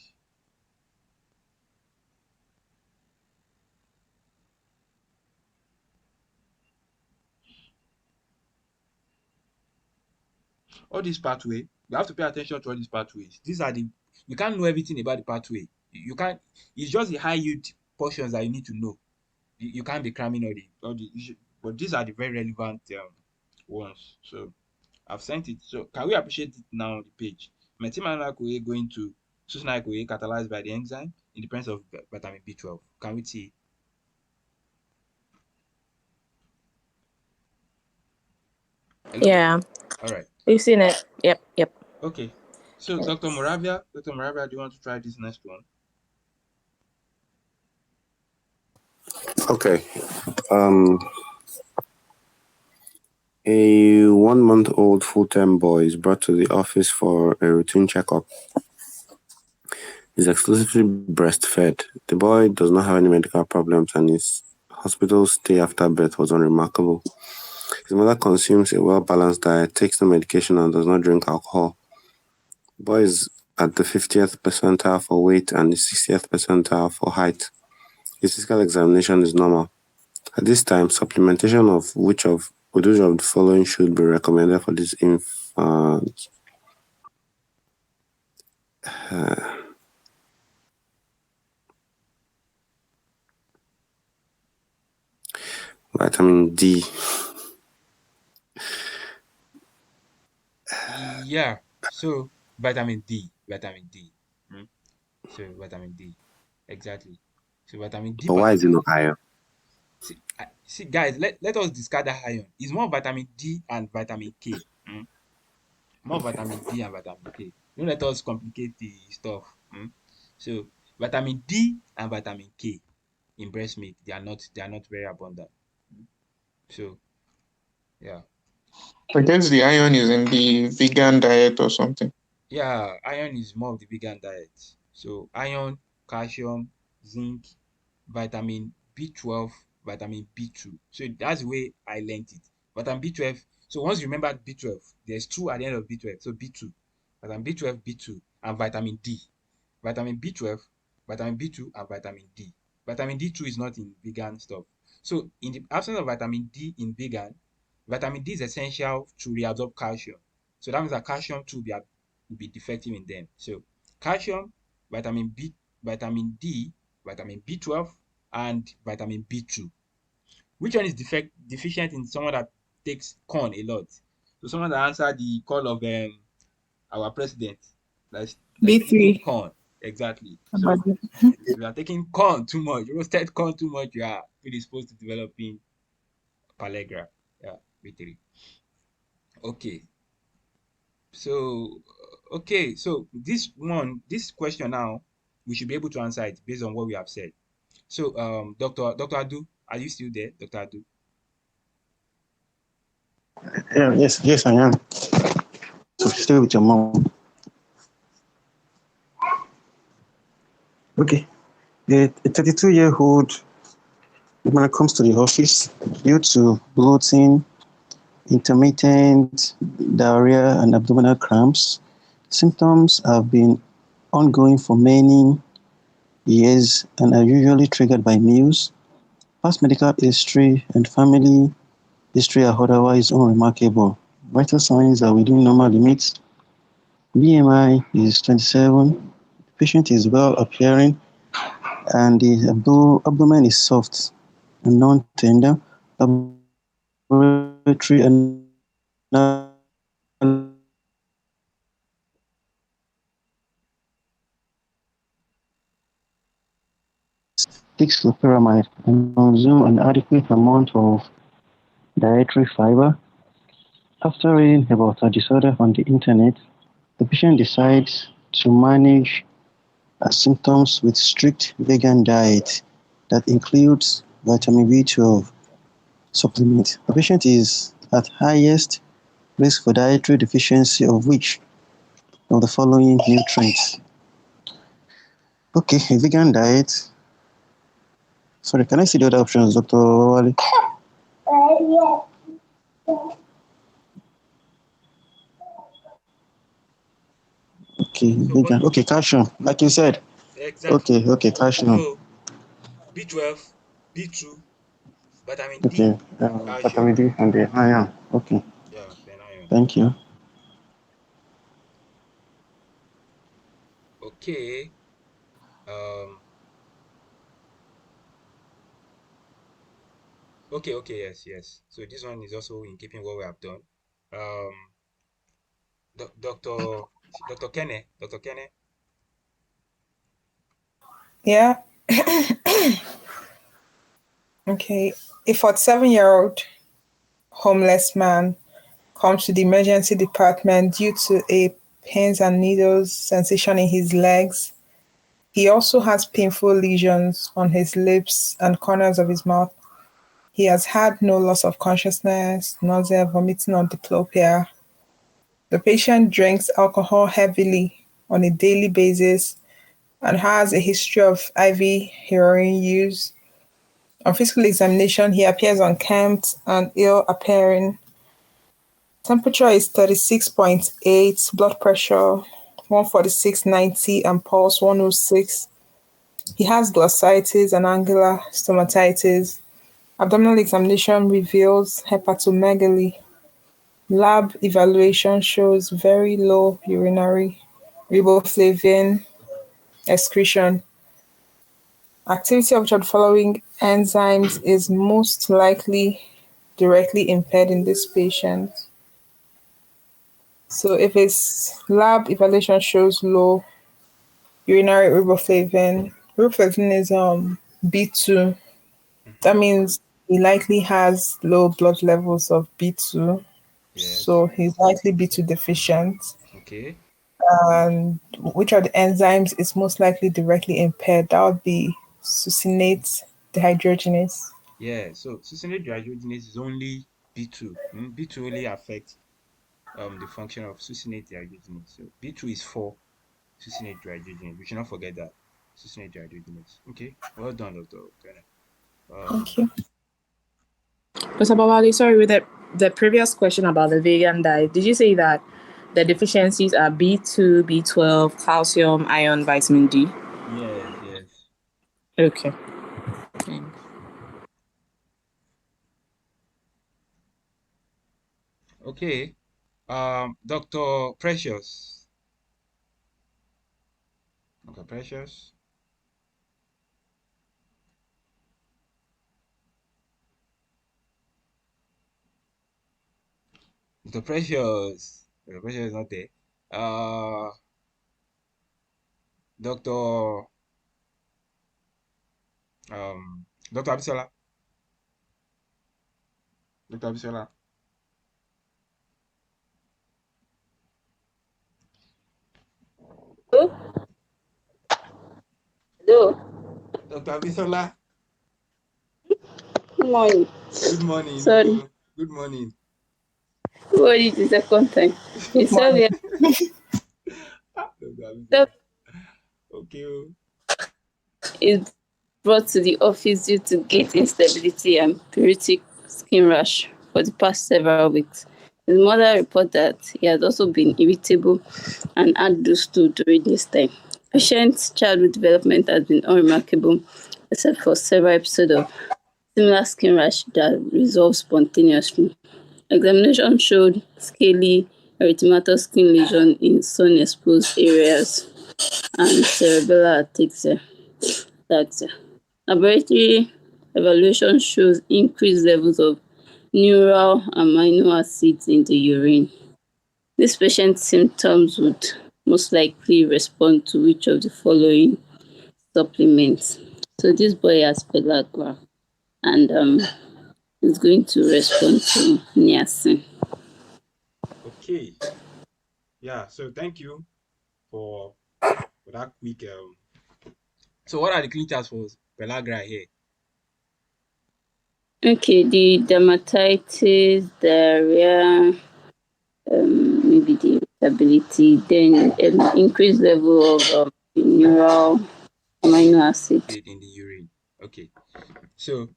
All this pathway, you have to pay attention to all these pathways. You can't know everything about the pathway You can't. It's just the high yield portions that you need to know. You can't be cramming but these are the very relevant ones. So I've sent it. So can we appreciate it now on the page? Methylmalonyl-CoA going to succinyl-CoA catalyzed by the enzyme in the presence of vitamin B12. Can we see? Hello? Yeah, All right. we've seen it. Yep. Okay. So Yes. Dr. Moravia, do you want to try this next one? Okay. A 1-month-old full-term boy is brought to the office for a routine checkup. He's exclusively breastfed. The boy does not have any medical problems and his hospital stay after birth was unremarkable. His mother consumes a well-balanced diet, takes no medication, and does not drink alcohol. The boy is at the 50th percentile for weight and the 60th percentile for height. His physical examination is normal. At this time, supplementation of which of the following should be recommended for this infant? Vitamin D. Yeah. So vitamin D. So vitamin D. Exactly. So vitamin D. But why is it not iron? See, guys, let us discard that iron. It's more vitamin D and vitamin K. More vitamin D and vitamin K. Don't let us complicate the stuff. So vitamin D and vitamin K in breast milk, they are not very abundant. So yeah. I guess the iron is in the vegan diet or something. Yeah, iron is more of the vegan diet. So iron, calcium, zinc, vitamin B12, vitamin B2. So that's the way I learned it. Vitamin B12. So once you remember B12, there's 2 at the end of B12. So B2, vitamin B12, B2, and vitamin D. Vitamin B12, vitamin B2, and vitamin D. Vitamin D2 is not in vegan stuff. So in the absence of vitamin D in vegan, vitamin D is essential to reabsorb calcium. So that means that calcium too will be defective in them. So calcium, vitamin D, vitamin B12, and vitamin B2. Which one is deficient in someone that takes corn a lot? So someone that answered the call of our president, that's B3. corn. Exactly. So if you are taking corn too much, roasted corn too much, you are predisposed to developing pellagra. Yeah, B3. Okay. So this question now, we should be able to answer it based on what we have said. So Dr. Adu, are you still there, Dr. Adu? Yeah, yes, I am. So stay with your mom. Okay. A 32-year-old woman comes to the office due to bloating, intermittent diarrhea, and abdominal cramps. Symptoms have been ongoing for many years and are usually triggered by meals. Past medical history and family history are otherwise unremarkable. Vital signs are within normal limits. BMI is 27. The patient is well appearing and the abdomen is soft and non-tender. Laboratory pyramid and consume an adequate amount of dietary fiber. After reading about a disorder on the internet, the patient decides to manage symptoms with strict vegan diet that includes vitamin B12 supplement. The patient is at highest risk for dietary deficiency of which of the following nutrients? Okay, a vegan diet. Sorry, can I see the other options, Dr. Wali? Okay, vegan. Okay, calcium, like you said. Exactly. Okay, calcium. So B12, B2, vitamin D, Okay, vitamin D and the iron. Okay. Yeah, then iron. Thank you. Okay. Um, okay, yes. So this one is also in keeping what we have done. Um, Dr. Kenne. Yeah. Okay. A 47-year-old homeless man comes to the emergency department due to a pins and needles sensation in his legs. He also has painful lesions on his lips and corners of his mouth. He has had no loss of consciousness, nausea, vomiting, or diplopia. The patient drinks alcohol heavily on a daily basis and has a history of IV heroin use. On physical examination, he appears unkempt and ill appearing. Temperature is 36.8, blood pressure 146/90, and pulse 106. He has glossitis and angular stomatitis. Abdominal examination reveals hepatomegaly. Lab evaluation shows very low urinary riboflavin excretion. Activity of which of the following enzymes is most likely directly impaired in this patient? So if his lab evaluation shows low urinary riboflavin is B2. That Mm-hmm. means he likely has low blood levels of B2. Yes. So he's likely B2 deficient. Okay. And which of the enzymes is most likely directly impaired? That would be succinate dehydrogenase. Yeah. So succinate dehydrogenase is only B2. B2 only affects the function of succinate dehydrogenase. So B2 is for succinate dehydrogenase. We should not forget that. Succinate dehydrogenase. Okay. Well done, Dr. Kenne. Thank you. Mr. Babali, sorry, with the previous question about the vegan diet, did you say that the deficiencies are B2, B12, calcium, iron, vitamin D? Yes. Okay. Thanks. Okay. Dr. Precious. Dr. Precious. Dr. Precious. Dr. Precious is not there. Dr. Dr. Abisola. Dr. Abisola. Hello. Dr. Abisola. Good morning. Good morning. Sorry. Good morning. What is the second time? Good It's so morning. Dr. so Abisola. Okay. is brought to the office due to gait instability and periodic skin rash for the past several weeks. His mother reported that he has also been irritable and had loose stool during this time. Patient's childhood development has been unremarkable, except for several episodes of similar skin rash that resolve spontaneously. Examination showed scaly erythematous skin lesion in sun-exposed areas and cerebellar ataxia. Laboratory evaluation shows increased levels of neural amino acids in the urine. This patient's symptoms would most likely respond to which of the following supplements. So this boy has pellagra and is going to respond to niacin. Okay. Yeah. So thank you for that quick. So what are the clinicals for pellagra here? Okay, the dermatitis, diarrhea, maybe the irritability, then an increased level of neural amino acid. In the urine. Okay. So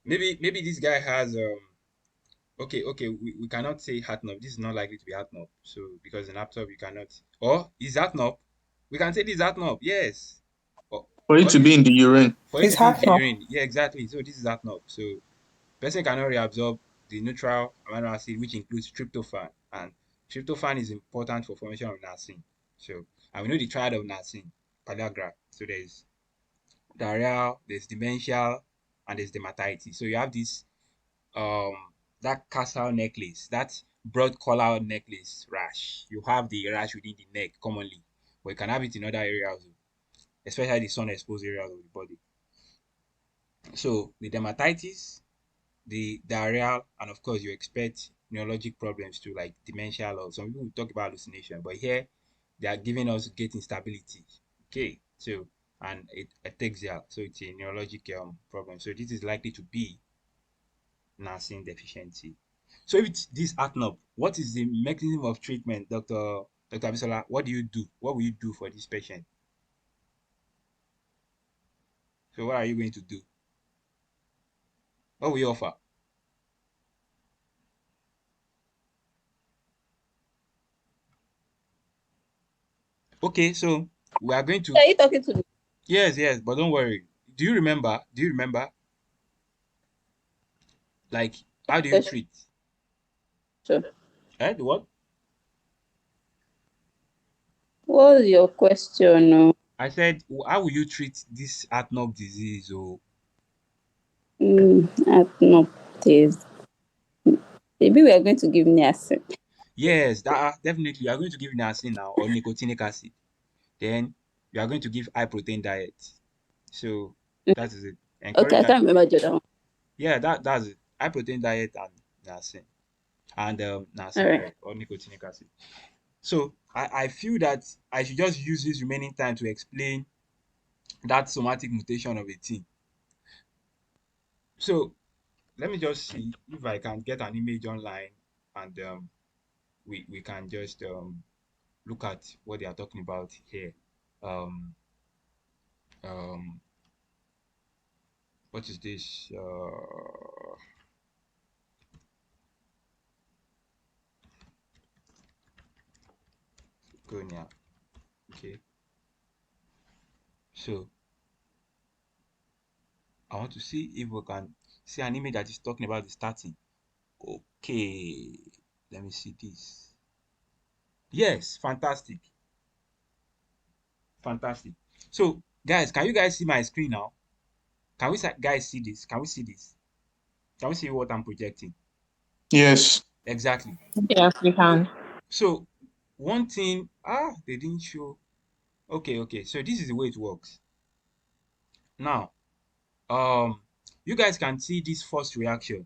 maybe this guy has okay, we cannot say heart-nop. This is not likely to be heart-nop. So because in laptop you cannot, or is heart-nop? We can say this is heart-nop, yes. For it to be in the urine. For it It's to be in half the now. urine. Yeah, exactly. So this is heart-nop. So person cannot reabsorb the neutral amino acid, which includes tryptophan, and tryptophan is important for formation of niacin. So and we know the triad of niacin, pellagra. So there is diarrhea, there's dementia, and there's dermatitis. So you have this that castle necklace, that broad collar necklace rash. You have the rash within the neck commonly, but you can have it in other areas, especially the sun exposed areas of the body. So the dermatitis, the diarrhea, and of course you expect neurologic problems too, like dementia or some people talk about hallucination, but here they are giving us gait instability. Okay, so and ataxia, so it's a neurologic problem. So this is likely to be niacin deficiency. So if it's this ACNOP, what is the mechanism of treatment, Dr. Abisola? What do you do? What will you do for this patient? So what are you going to do? What will you offer? Okay, so we are going to. Are you talking to me? Yes, but don't worry. Do you remember? Like, how do you treat? Sure. The what? What was your question? I said, how will you treat this ACNOP disease? Or ACNOP is. Maybe we are going to give niacin. yes, definitely. You are going to give niacin now or nicotinic acid. Then you are going to give high protein diet. So that is it. Okay, I can't remember the other one. Yeah, that's it. High protein diet and niacin. And niacin, Alright. or nicotinic acid. So I feel that I should just use this remaining time to explain that somatic mutation of a thing. So let me just see if I can get an image online, and we can just look at what they are talking about here. What is this? Gonia. Okay. So I want to see if we can see an image that is talking about the starting. Okay, let me see this. Yes, fantastic. So guys, can you guys see my screen now? Can we guys see this? Can we see this? Can we see what I'm projecting? Yes. Exactly. Yes, we can. So one thing, they didn't show. Okay. So this is the way it works. Now, you guys can see this first reaction.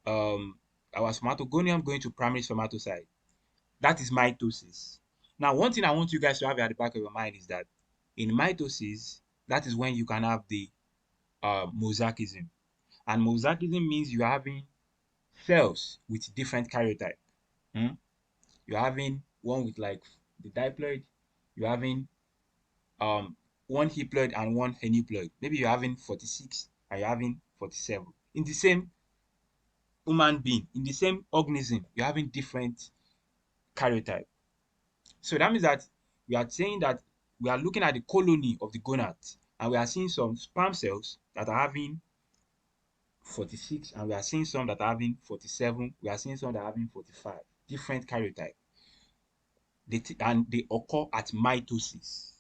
Our spermatogonium going to primary spermatocyte. That is mitosis. Now, one thing I want you guys to have at the back of your mind is that in mitosis, that is when you can have the mosaicism. And mosaicism means you're having cells with different karyotype. You're having one with like the diploid, you're having one haploid and one aneuploid. Maybe you're having 46 and you're having 47. In the same human being, in the same organism, you're having different karyotype. So that means that we are saying that we are looking at the colony of the gonads, and we are seeing some sperm cells that are having 46, and we are seeing some that are having 47, we are seeing some that are having 45, different karyotype. And they occur at mitosis.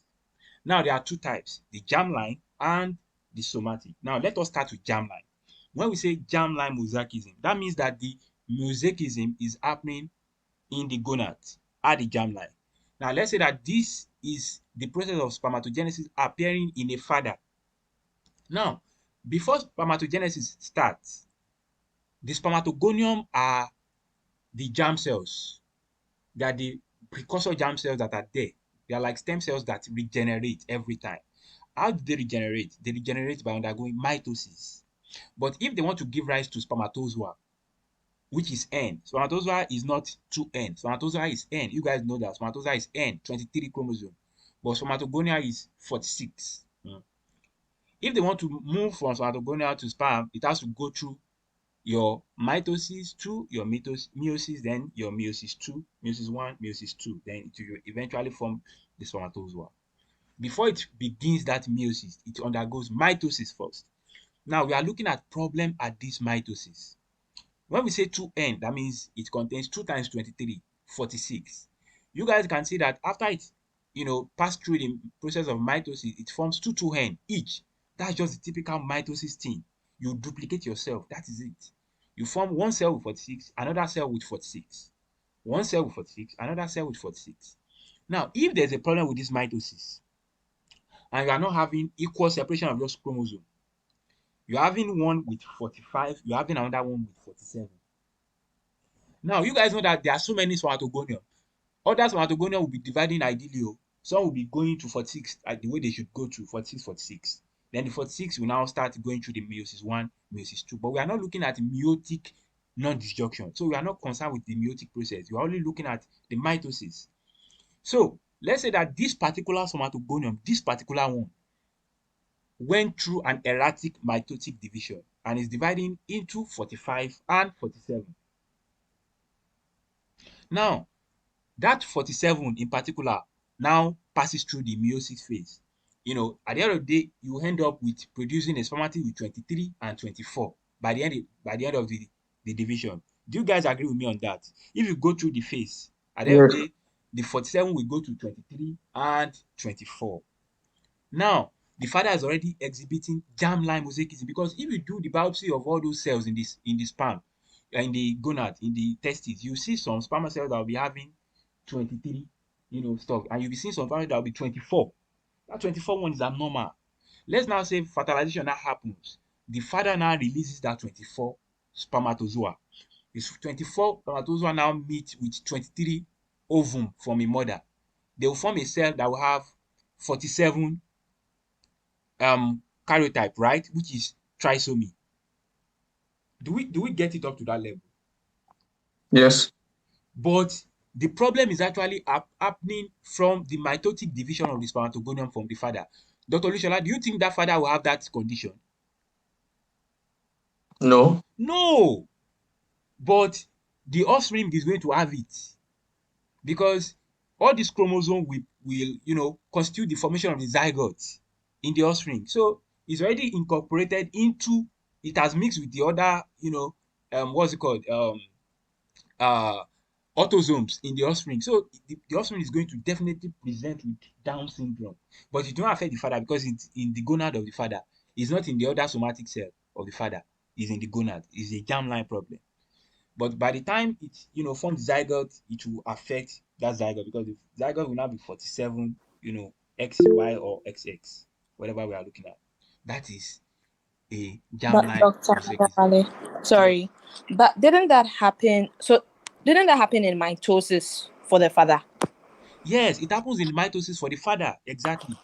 Now there are two types, the germline and the somatic. Now let us start with germline. When we say germline mosaicism, that means that the mosaicism is happening in the gonads at the germline. Now let's say that this is the process of spermatogenesis appearing in a father. Now, before spermatogenesis starts, the spermatogonium are the germ cells. They are the precursor germ cells that are there. They are like stem cells that regenerate every time. How do they regenerate? They regenerate by undergoing mitosis. But if they want to give rise to spermatozoa, which is N, spermatozoa is not 2N. Spermatozoa is N. You guys know that spermatozoa is N, 23 chromosome. But spermatogonia is 46. If they want to move from spermatogonia to sperm, it has to go through your mitosis 2, your meiosis, then your meiosis 2, meiosis 1, meiosis 2. Then it will eventually form the spermatozoa. Before it begins that meiosis, it undergoes mitosis first. Now we are looking at problem at this mitosis. When we say 2N, that means it contains 2 times 23, 46. You guys can see that after it pass through the process of mitosis, it forms two hen each. That's just the typical mitosis thing. You duplicate yourself. That is it. You form one cell with 46, another cell with 46. One cell with 46, another cell with 46. Now, if there's a problem with this mitosis, and you are not having equal separation of those chromosomes, you're having one with 45, you're having another one with 47. Now, you guys know that there are so many spermatogonium. Other spermatogonium will be dividing ideally. Some will be going to 46 the way they should go to 46, 46. Then the 46 will now start going through the meiosis 1, meiosis 2. But we are not looking at meiotic non-disjunction. So we are not concerned with the meiotic process. We are only looking at the mitosis. So let's say that this particular spermatogonium, this particular one, went through an erratic mitotic division and is dividing into 45 and 47. Now, that 47 in particular now passes through the meiosis phase. At the end of the day, you end up with producing a spermatid with 23 and 24 by the end of the division. Do you guys agree with me on that? If you go through the phase, at the end of the day, the 47 will go to 23 and 24. Now, the father is already exhibiting germline mosaicism, because if you do the biopsy of all those cells in the sperm, in the gonad, in the testes, you see some sperm cells that will be having 23, stuff, and you'll be seeing some sperm that will be 24. That 24 one is abnormal. Let's now say fertilization now happens. The father now releases that 24 spermatozoa. This 24 spermatozoa now meet with 23 ovum from a mother. They will form a cell that will have 47 karyotype, right? Which is trisomy. Do we get it up to that level? Yes. But the problem is actually happening from the mitotic division of the spermatogonium from the father. Dr. Lushola, do you think that father will have that condition? No. No. But the offspring is going to have it, because all these chromosomes will constitute the formation of the zygote in the offspring. So it's already incorporated into, it has mixed with the other, what's it called? Autosomes in the offspring. So the offspring is going to definitely present with Down syndrome. But it don't affect the father because it's in the gonad of the father. It's not in the other somatic cell of the father. It's in the gonad. It's a germline problem. But by the time it forms zygote, it will affect that zygote, because the zygote will now be 47, XY or XX, whatever we are looking at. That is a But germline Dr. mosaicism. Adewale, sorry, but didn't that happen? So didn't that happen in mitosis for the father? Yes, it happens in mitosis for the father, exactly.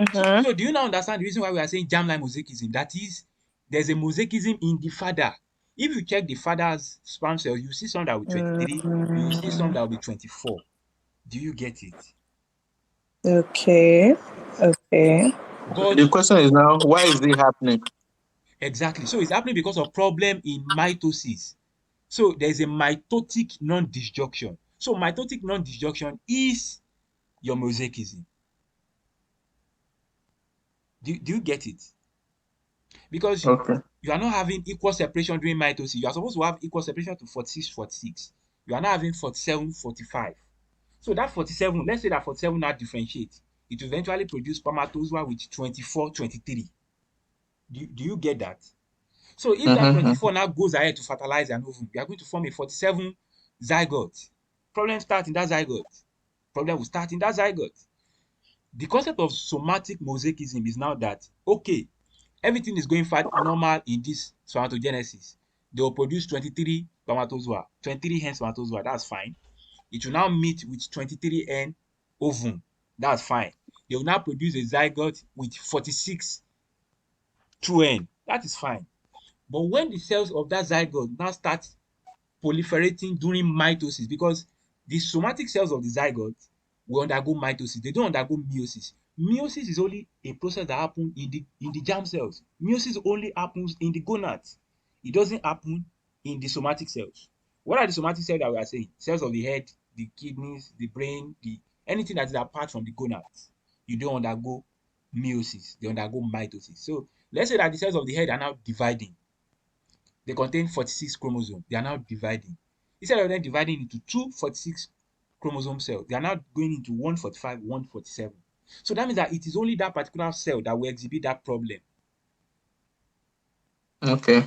Mm-hmm. So do you now understand the reason why we are saying germline mosaicism? That is, there's a mosaicism in the father. If you check the father's sperm cells, you see some that will be 23, you see some that will be 24. Do you get it? Okay. But The question is now, why is it happening? exactly. So it's happening because of problem in mitosis. So there's a mitotic non-disjunction. So mitotic non-disjunction is your mosaicism. Do you get it? Because Okay. you are not having equal separation during mitosis. You are supposed to have equal separation to 46, 46. You are not having 47, 45. So that 47, let's say that 47 now differentiates. It will eventually produce spermatozoa with 24, 23. Do you get that? So if that 24 now goes ahead to fertilize an ovum, you are going to form a 47 zygote. Problem starts in that zygote. Problem will start in that zygote. The concept of somatic mosaicism is now that, okay, everything is going fine normal in this spermatogenesis. They will produce 23 spermatozoa, 23 hen spermatozoa, that's fine. It will now meet with 23 hen ovum, that's fine. They will now produce a zygote with 46 true hen, that is fine. But when the cells of that zygote now start proliferating during mitosis, because the somatic cells of the zygote will undergo mitosis, they don't undergo meiosis. Meiosis is only a process that happens in the germ cells. Meiosis only happens in the gonads. It doesn't happen in the somatic cells. What are the somatic cells that we are saying? Cells of the head, the kidneys, the brain, anything that is apart from the gonads. You don't undergo meiosis, they undergo mitosis. So let's say that the cells of the head are now dividing. They contain 46 chromosomes. They are now dividing. Instead of them dividing into two 46 chromosome cell, they are now going into 145, 147. So that means that it is only that particular cell that will exhibit that problem. Okay.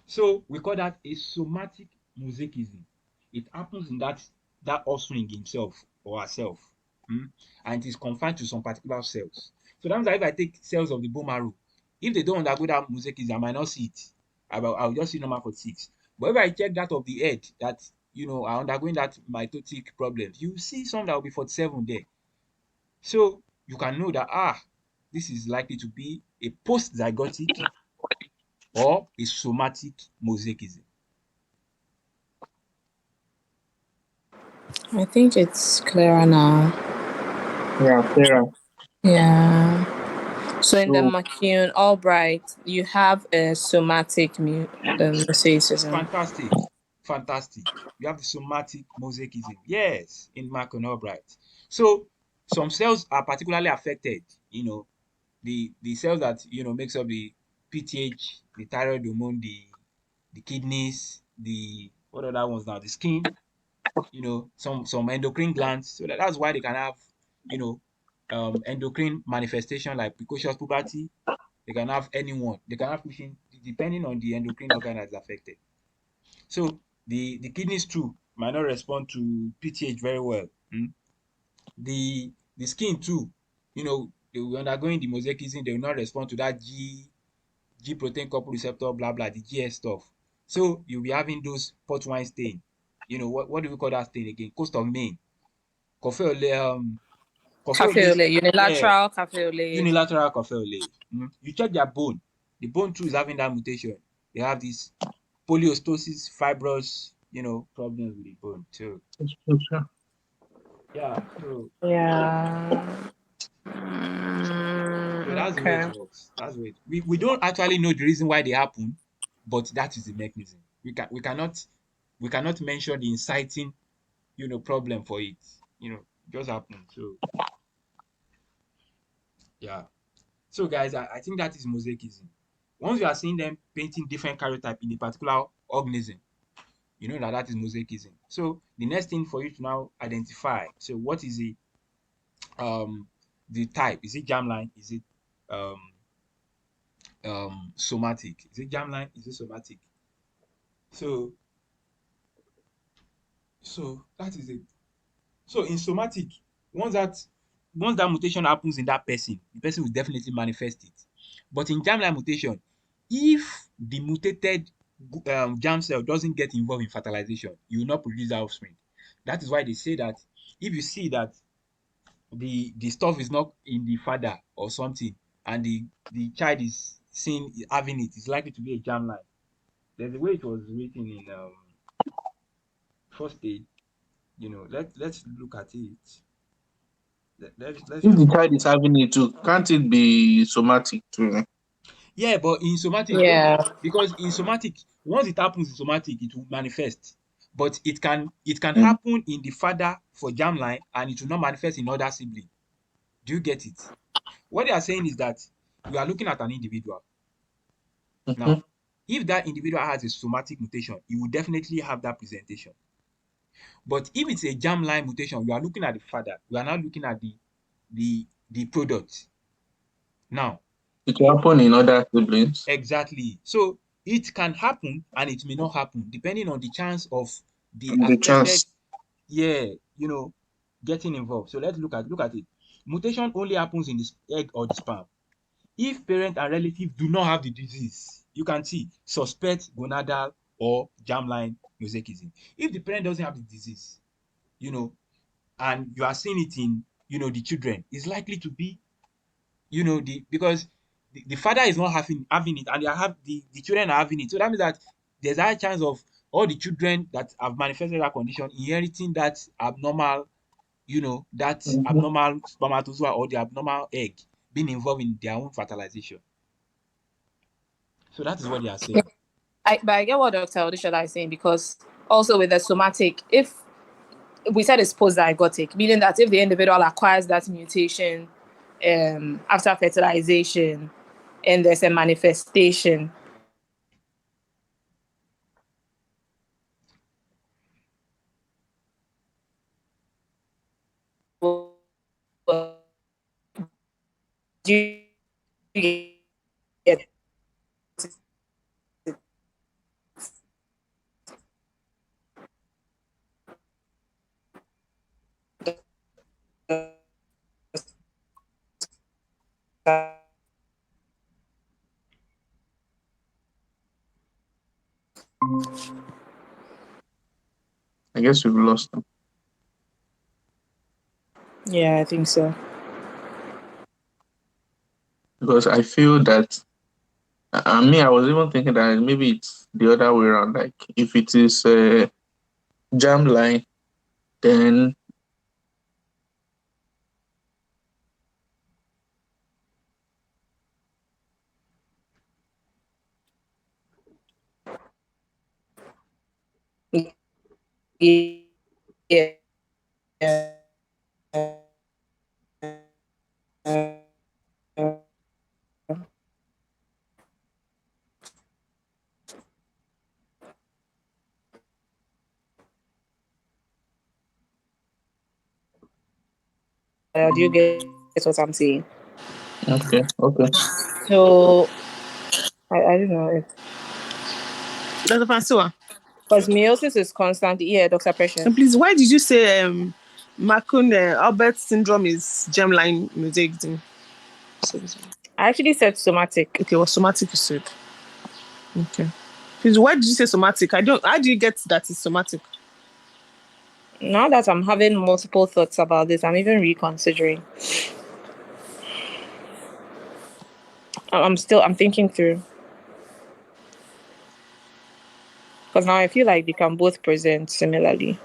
So we call that a somatic mosaicism. It happens in that offspring himself or herself, and it is confined to some particular cells. So that means that if I take cells of the bone marrow, if they don't undergo that mosaicism, I might not see it. I'll just see normal 46. But if I check that of the head, that are undergoing that mitotic problem, you see some that will be 47 there. So you can know that this is likely to be a post-zygotic or a somatic mosaicism. I think it's clearer now. Yeah, clearer. Yeah. So in the So McCune Albright, you have a somatic mosaicism. Fantastic. You have the somatic mosaicism. Yes, in McCune Albright. So some cells are particularly affected. The cells that makes up the PTH, the thyroid hormone, the kidneys, what other ones now? The skin. Some endocrine glands. So that's why they can have endocrine manifestation like precocious puberty. They can have anyone. They can have Cushing, depending on the endocrine organ that's affected. So the kidneys too might not respond to PTH very well. The skin too, they will undergoing the mosaicism, they will not respond to that G protein couple receptor, blah blah, the GS stuff. So you'll be having those port wine stain. What do we call that stain again? Coast of Maine. Cafe au lait, unilateral cafe au lait. Unilateral cafe au lait. You check their bone. The bone too is having that mutation. They have this polyostosis, fibrous, problems with the bone too. Yeah. So that's the way it works. That's the way we don't actually know the reason why they happen, but that is the mechanism. We cannot mention the inciting, problem for it. It just happens. So yeah. So guys, I think that is mosaicism. Once you are seeing them painting different karyotype in a particular organism, you know that is mosaicism. So the next thing for you to now identify, so what is the type? Is it germline? Is it somatic? Is it germline? Is it somatic? So that is it. So in somatic, once that mutation happens in that person, the person will definitely manifest it. But in germline mutation, if the mutated germ cell doesn't get involved in fertilization, you will not produce that offspring. That is why they say that if you see that the stuff is not in the father or something, and the child is seen having it, it's likely to be a germline. There's a way it was written in first aid. Let's look at it. Let's if the child is having it too, can't it be somatic too? Yeah, but in somatic, because in somatic, once it happens in somatic, it will manifest. But it can happen in the father for germline, and it will not manifest in other sibling. Do you get it? What they are saying is that you are looking at an individual. Now, if that individual has a somatic mutation, he will definitely have that presentation. But if it's a germline mutation, we are looking at the father. We are not looking at the product. Now, it will happen in other siblings. Exactly. So it can happen and it may not happen depending on the chance of the chance. getting involved. So let's look at it. Mutation only happens in the egg or the sperm. If parent and relative do not have the disease, you can see suspect gonadal or germline mosaicism. If the parent doesn't have the disease, and you are seeing it in the children, it's likely to be because the father is not having it, and the children are having it. So that means that there's a high chance of all the children that have manifested that condition inheriting that abnormal, abnormal spermatozoa or the abnormal egg being involved in their own fertilization. So that is what they are saying. But I get what Dr. Odishola is saying, because also with the somatic, if we said it's post-zygotic, meaning that if the individual acquires that mutation after fertilization and there's a manifestation. you get I guess we've lost them. Yeah, I think so. Because I feel that, I was even thinking that maybe it's the other way around. Like, if it is a germline, then Yeah. Do you get what I'm saying? okay. So I don't know if Dr. Fansua, because meiosis is constant. Yeah, Dr. Precious. and please, why did you say Marcon-Albert syndrome is germline mosaicism? I actually said somatic. Okay, well, somatic you said. Okay. Please, why did you say somatic? How do you get that it's somatic? Now that I'm having multiple thoughts about this, I'm even reconsidering. I'm thinking through. Because now I feel like they can both present similarly.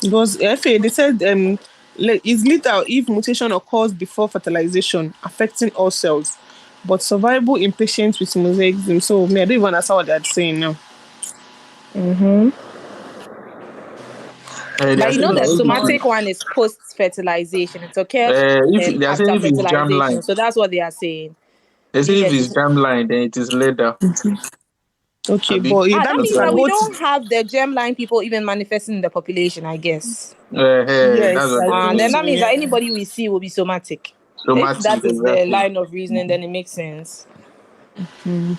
Because FA, they said it's lethal if mutation occurs before fertilization, affecting all cells, but survivable in patients with mosaicism. So I don't even understand what they're saying now. Mm-hmm. But you know the saying somatic one is post-fertilization. It occurs they are saying after if it's fertilization. germline. So that's what they are saying. They say if it's germline, then it is leather. Okay, but that means that we don't have the germline people even manifesting in the population, I guess. Yes, and then that means that anybody we see will be somatic. If that is the line of reasoning, then it makes sense.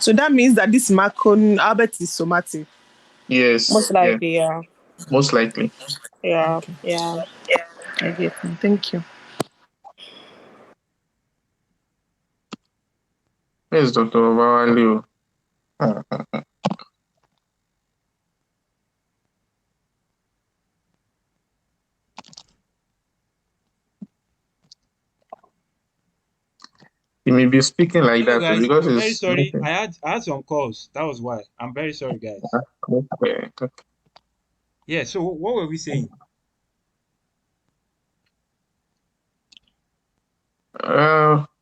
So that means that this Marcon-Albert is somatic. Yes. Most likely, yeah. Most likely. Yeah. I get it. Thank you. Yes, Dr. Obawale. He may be speaking like that guys, because I'm very sorry. I had some calls. That was why. I'm very sorry, guys. Okay. Yeah, so what were we saying?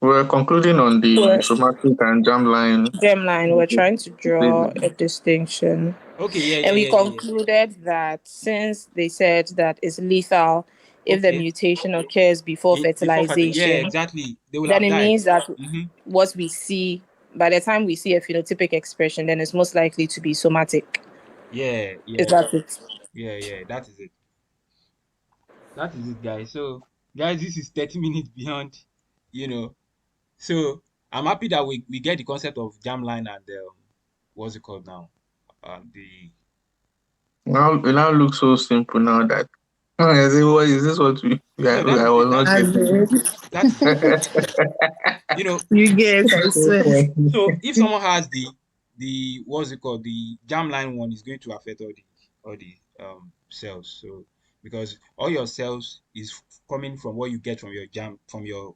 We're concluding on the somatic and germline. Germline, we're trying to draw a distinction. Okay, and we concluded that since they said that it's lethal if the mutation occurs before fertilization. Yeah, exactly. They will then have it died. means that what we see, by the time we see a phenotypic expression, then it's most likely to be somatic. Yeah. Is that it? Yeah, that is it. That is it, guys. So, guys, this is 30 minutes beyond, So, I'm happy that we get the concept of germline and what's it called now? Now it now looks so simple now that I say, what is this? What we? I was not getting. You get. I swear. So if someone has the what's it called, the germline one is going to affect all the cells. So because all your cells is coming from what you get from your from your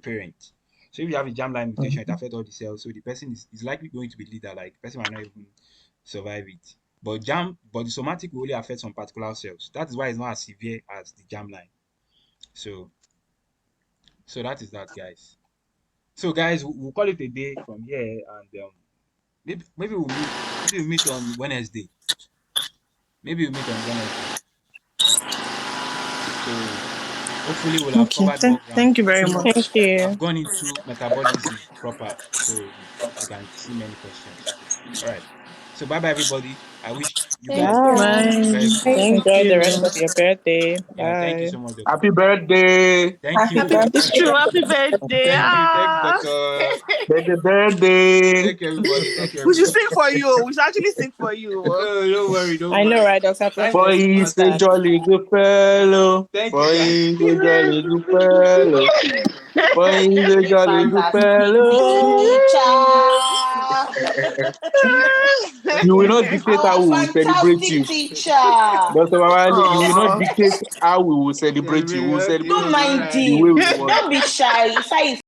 parent. So if you have a germline mutation, it affects all the cells. So the person is likely going to be lethal. Like the person might not even survive it. But the somatic will only affect some particular cells. That is why it's not as severe as the germline. So that is that, guys. So guys, we'll call it a day from here, and maybe we'll meet on Wednesday. So hopefully we'll have covered more ground. Thank you very much. Thank you. I've gone into metabolism proper, so we can see many questions. All right. So bye everybody. I wish you Thank guys you. Bye. very good day. Thank Enjoy the rest you. of your birthday. Yeah, thank you Bye. so much, Dr. Happy birthday. Thank you. Happy It's birthday. true. Happy birthday. Thank you. Thank you, Ah. Doctor. Birthday, birthday. Thank you, everybody. Thank you, We should everybody. sing for you. We should actually sing for you. No, don't worry, don't I know, worry. right, Dr. Time For Prophet? is he's a constant. jolly good fellow. Thank For you, guys. he's a jolly good fellow. For he's a jolly good fellow. You will not dictate how we will celebrate you. Dr. Mawale, you will not Aw. dictate how we will celebrate you. We will Okay, celebrate all you right. the way we want.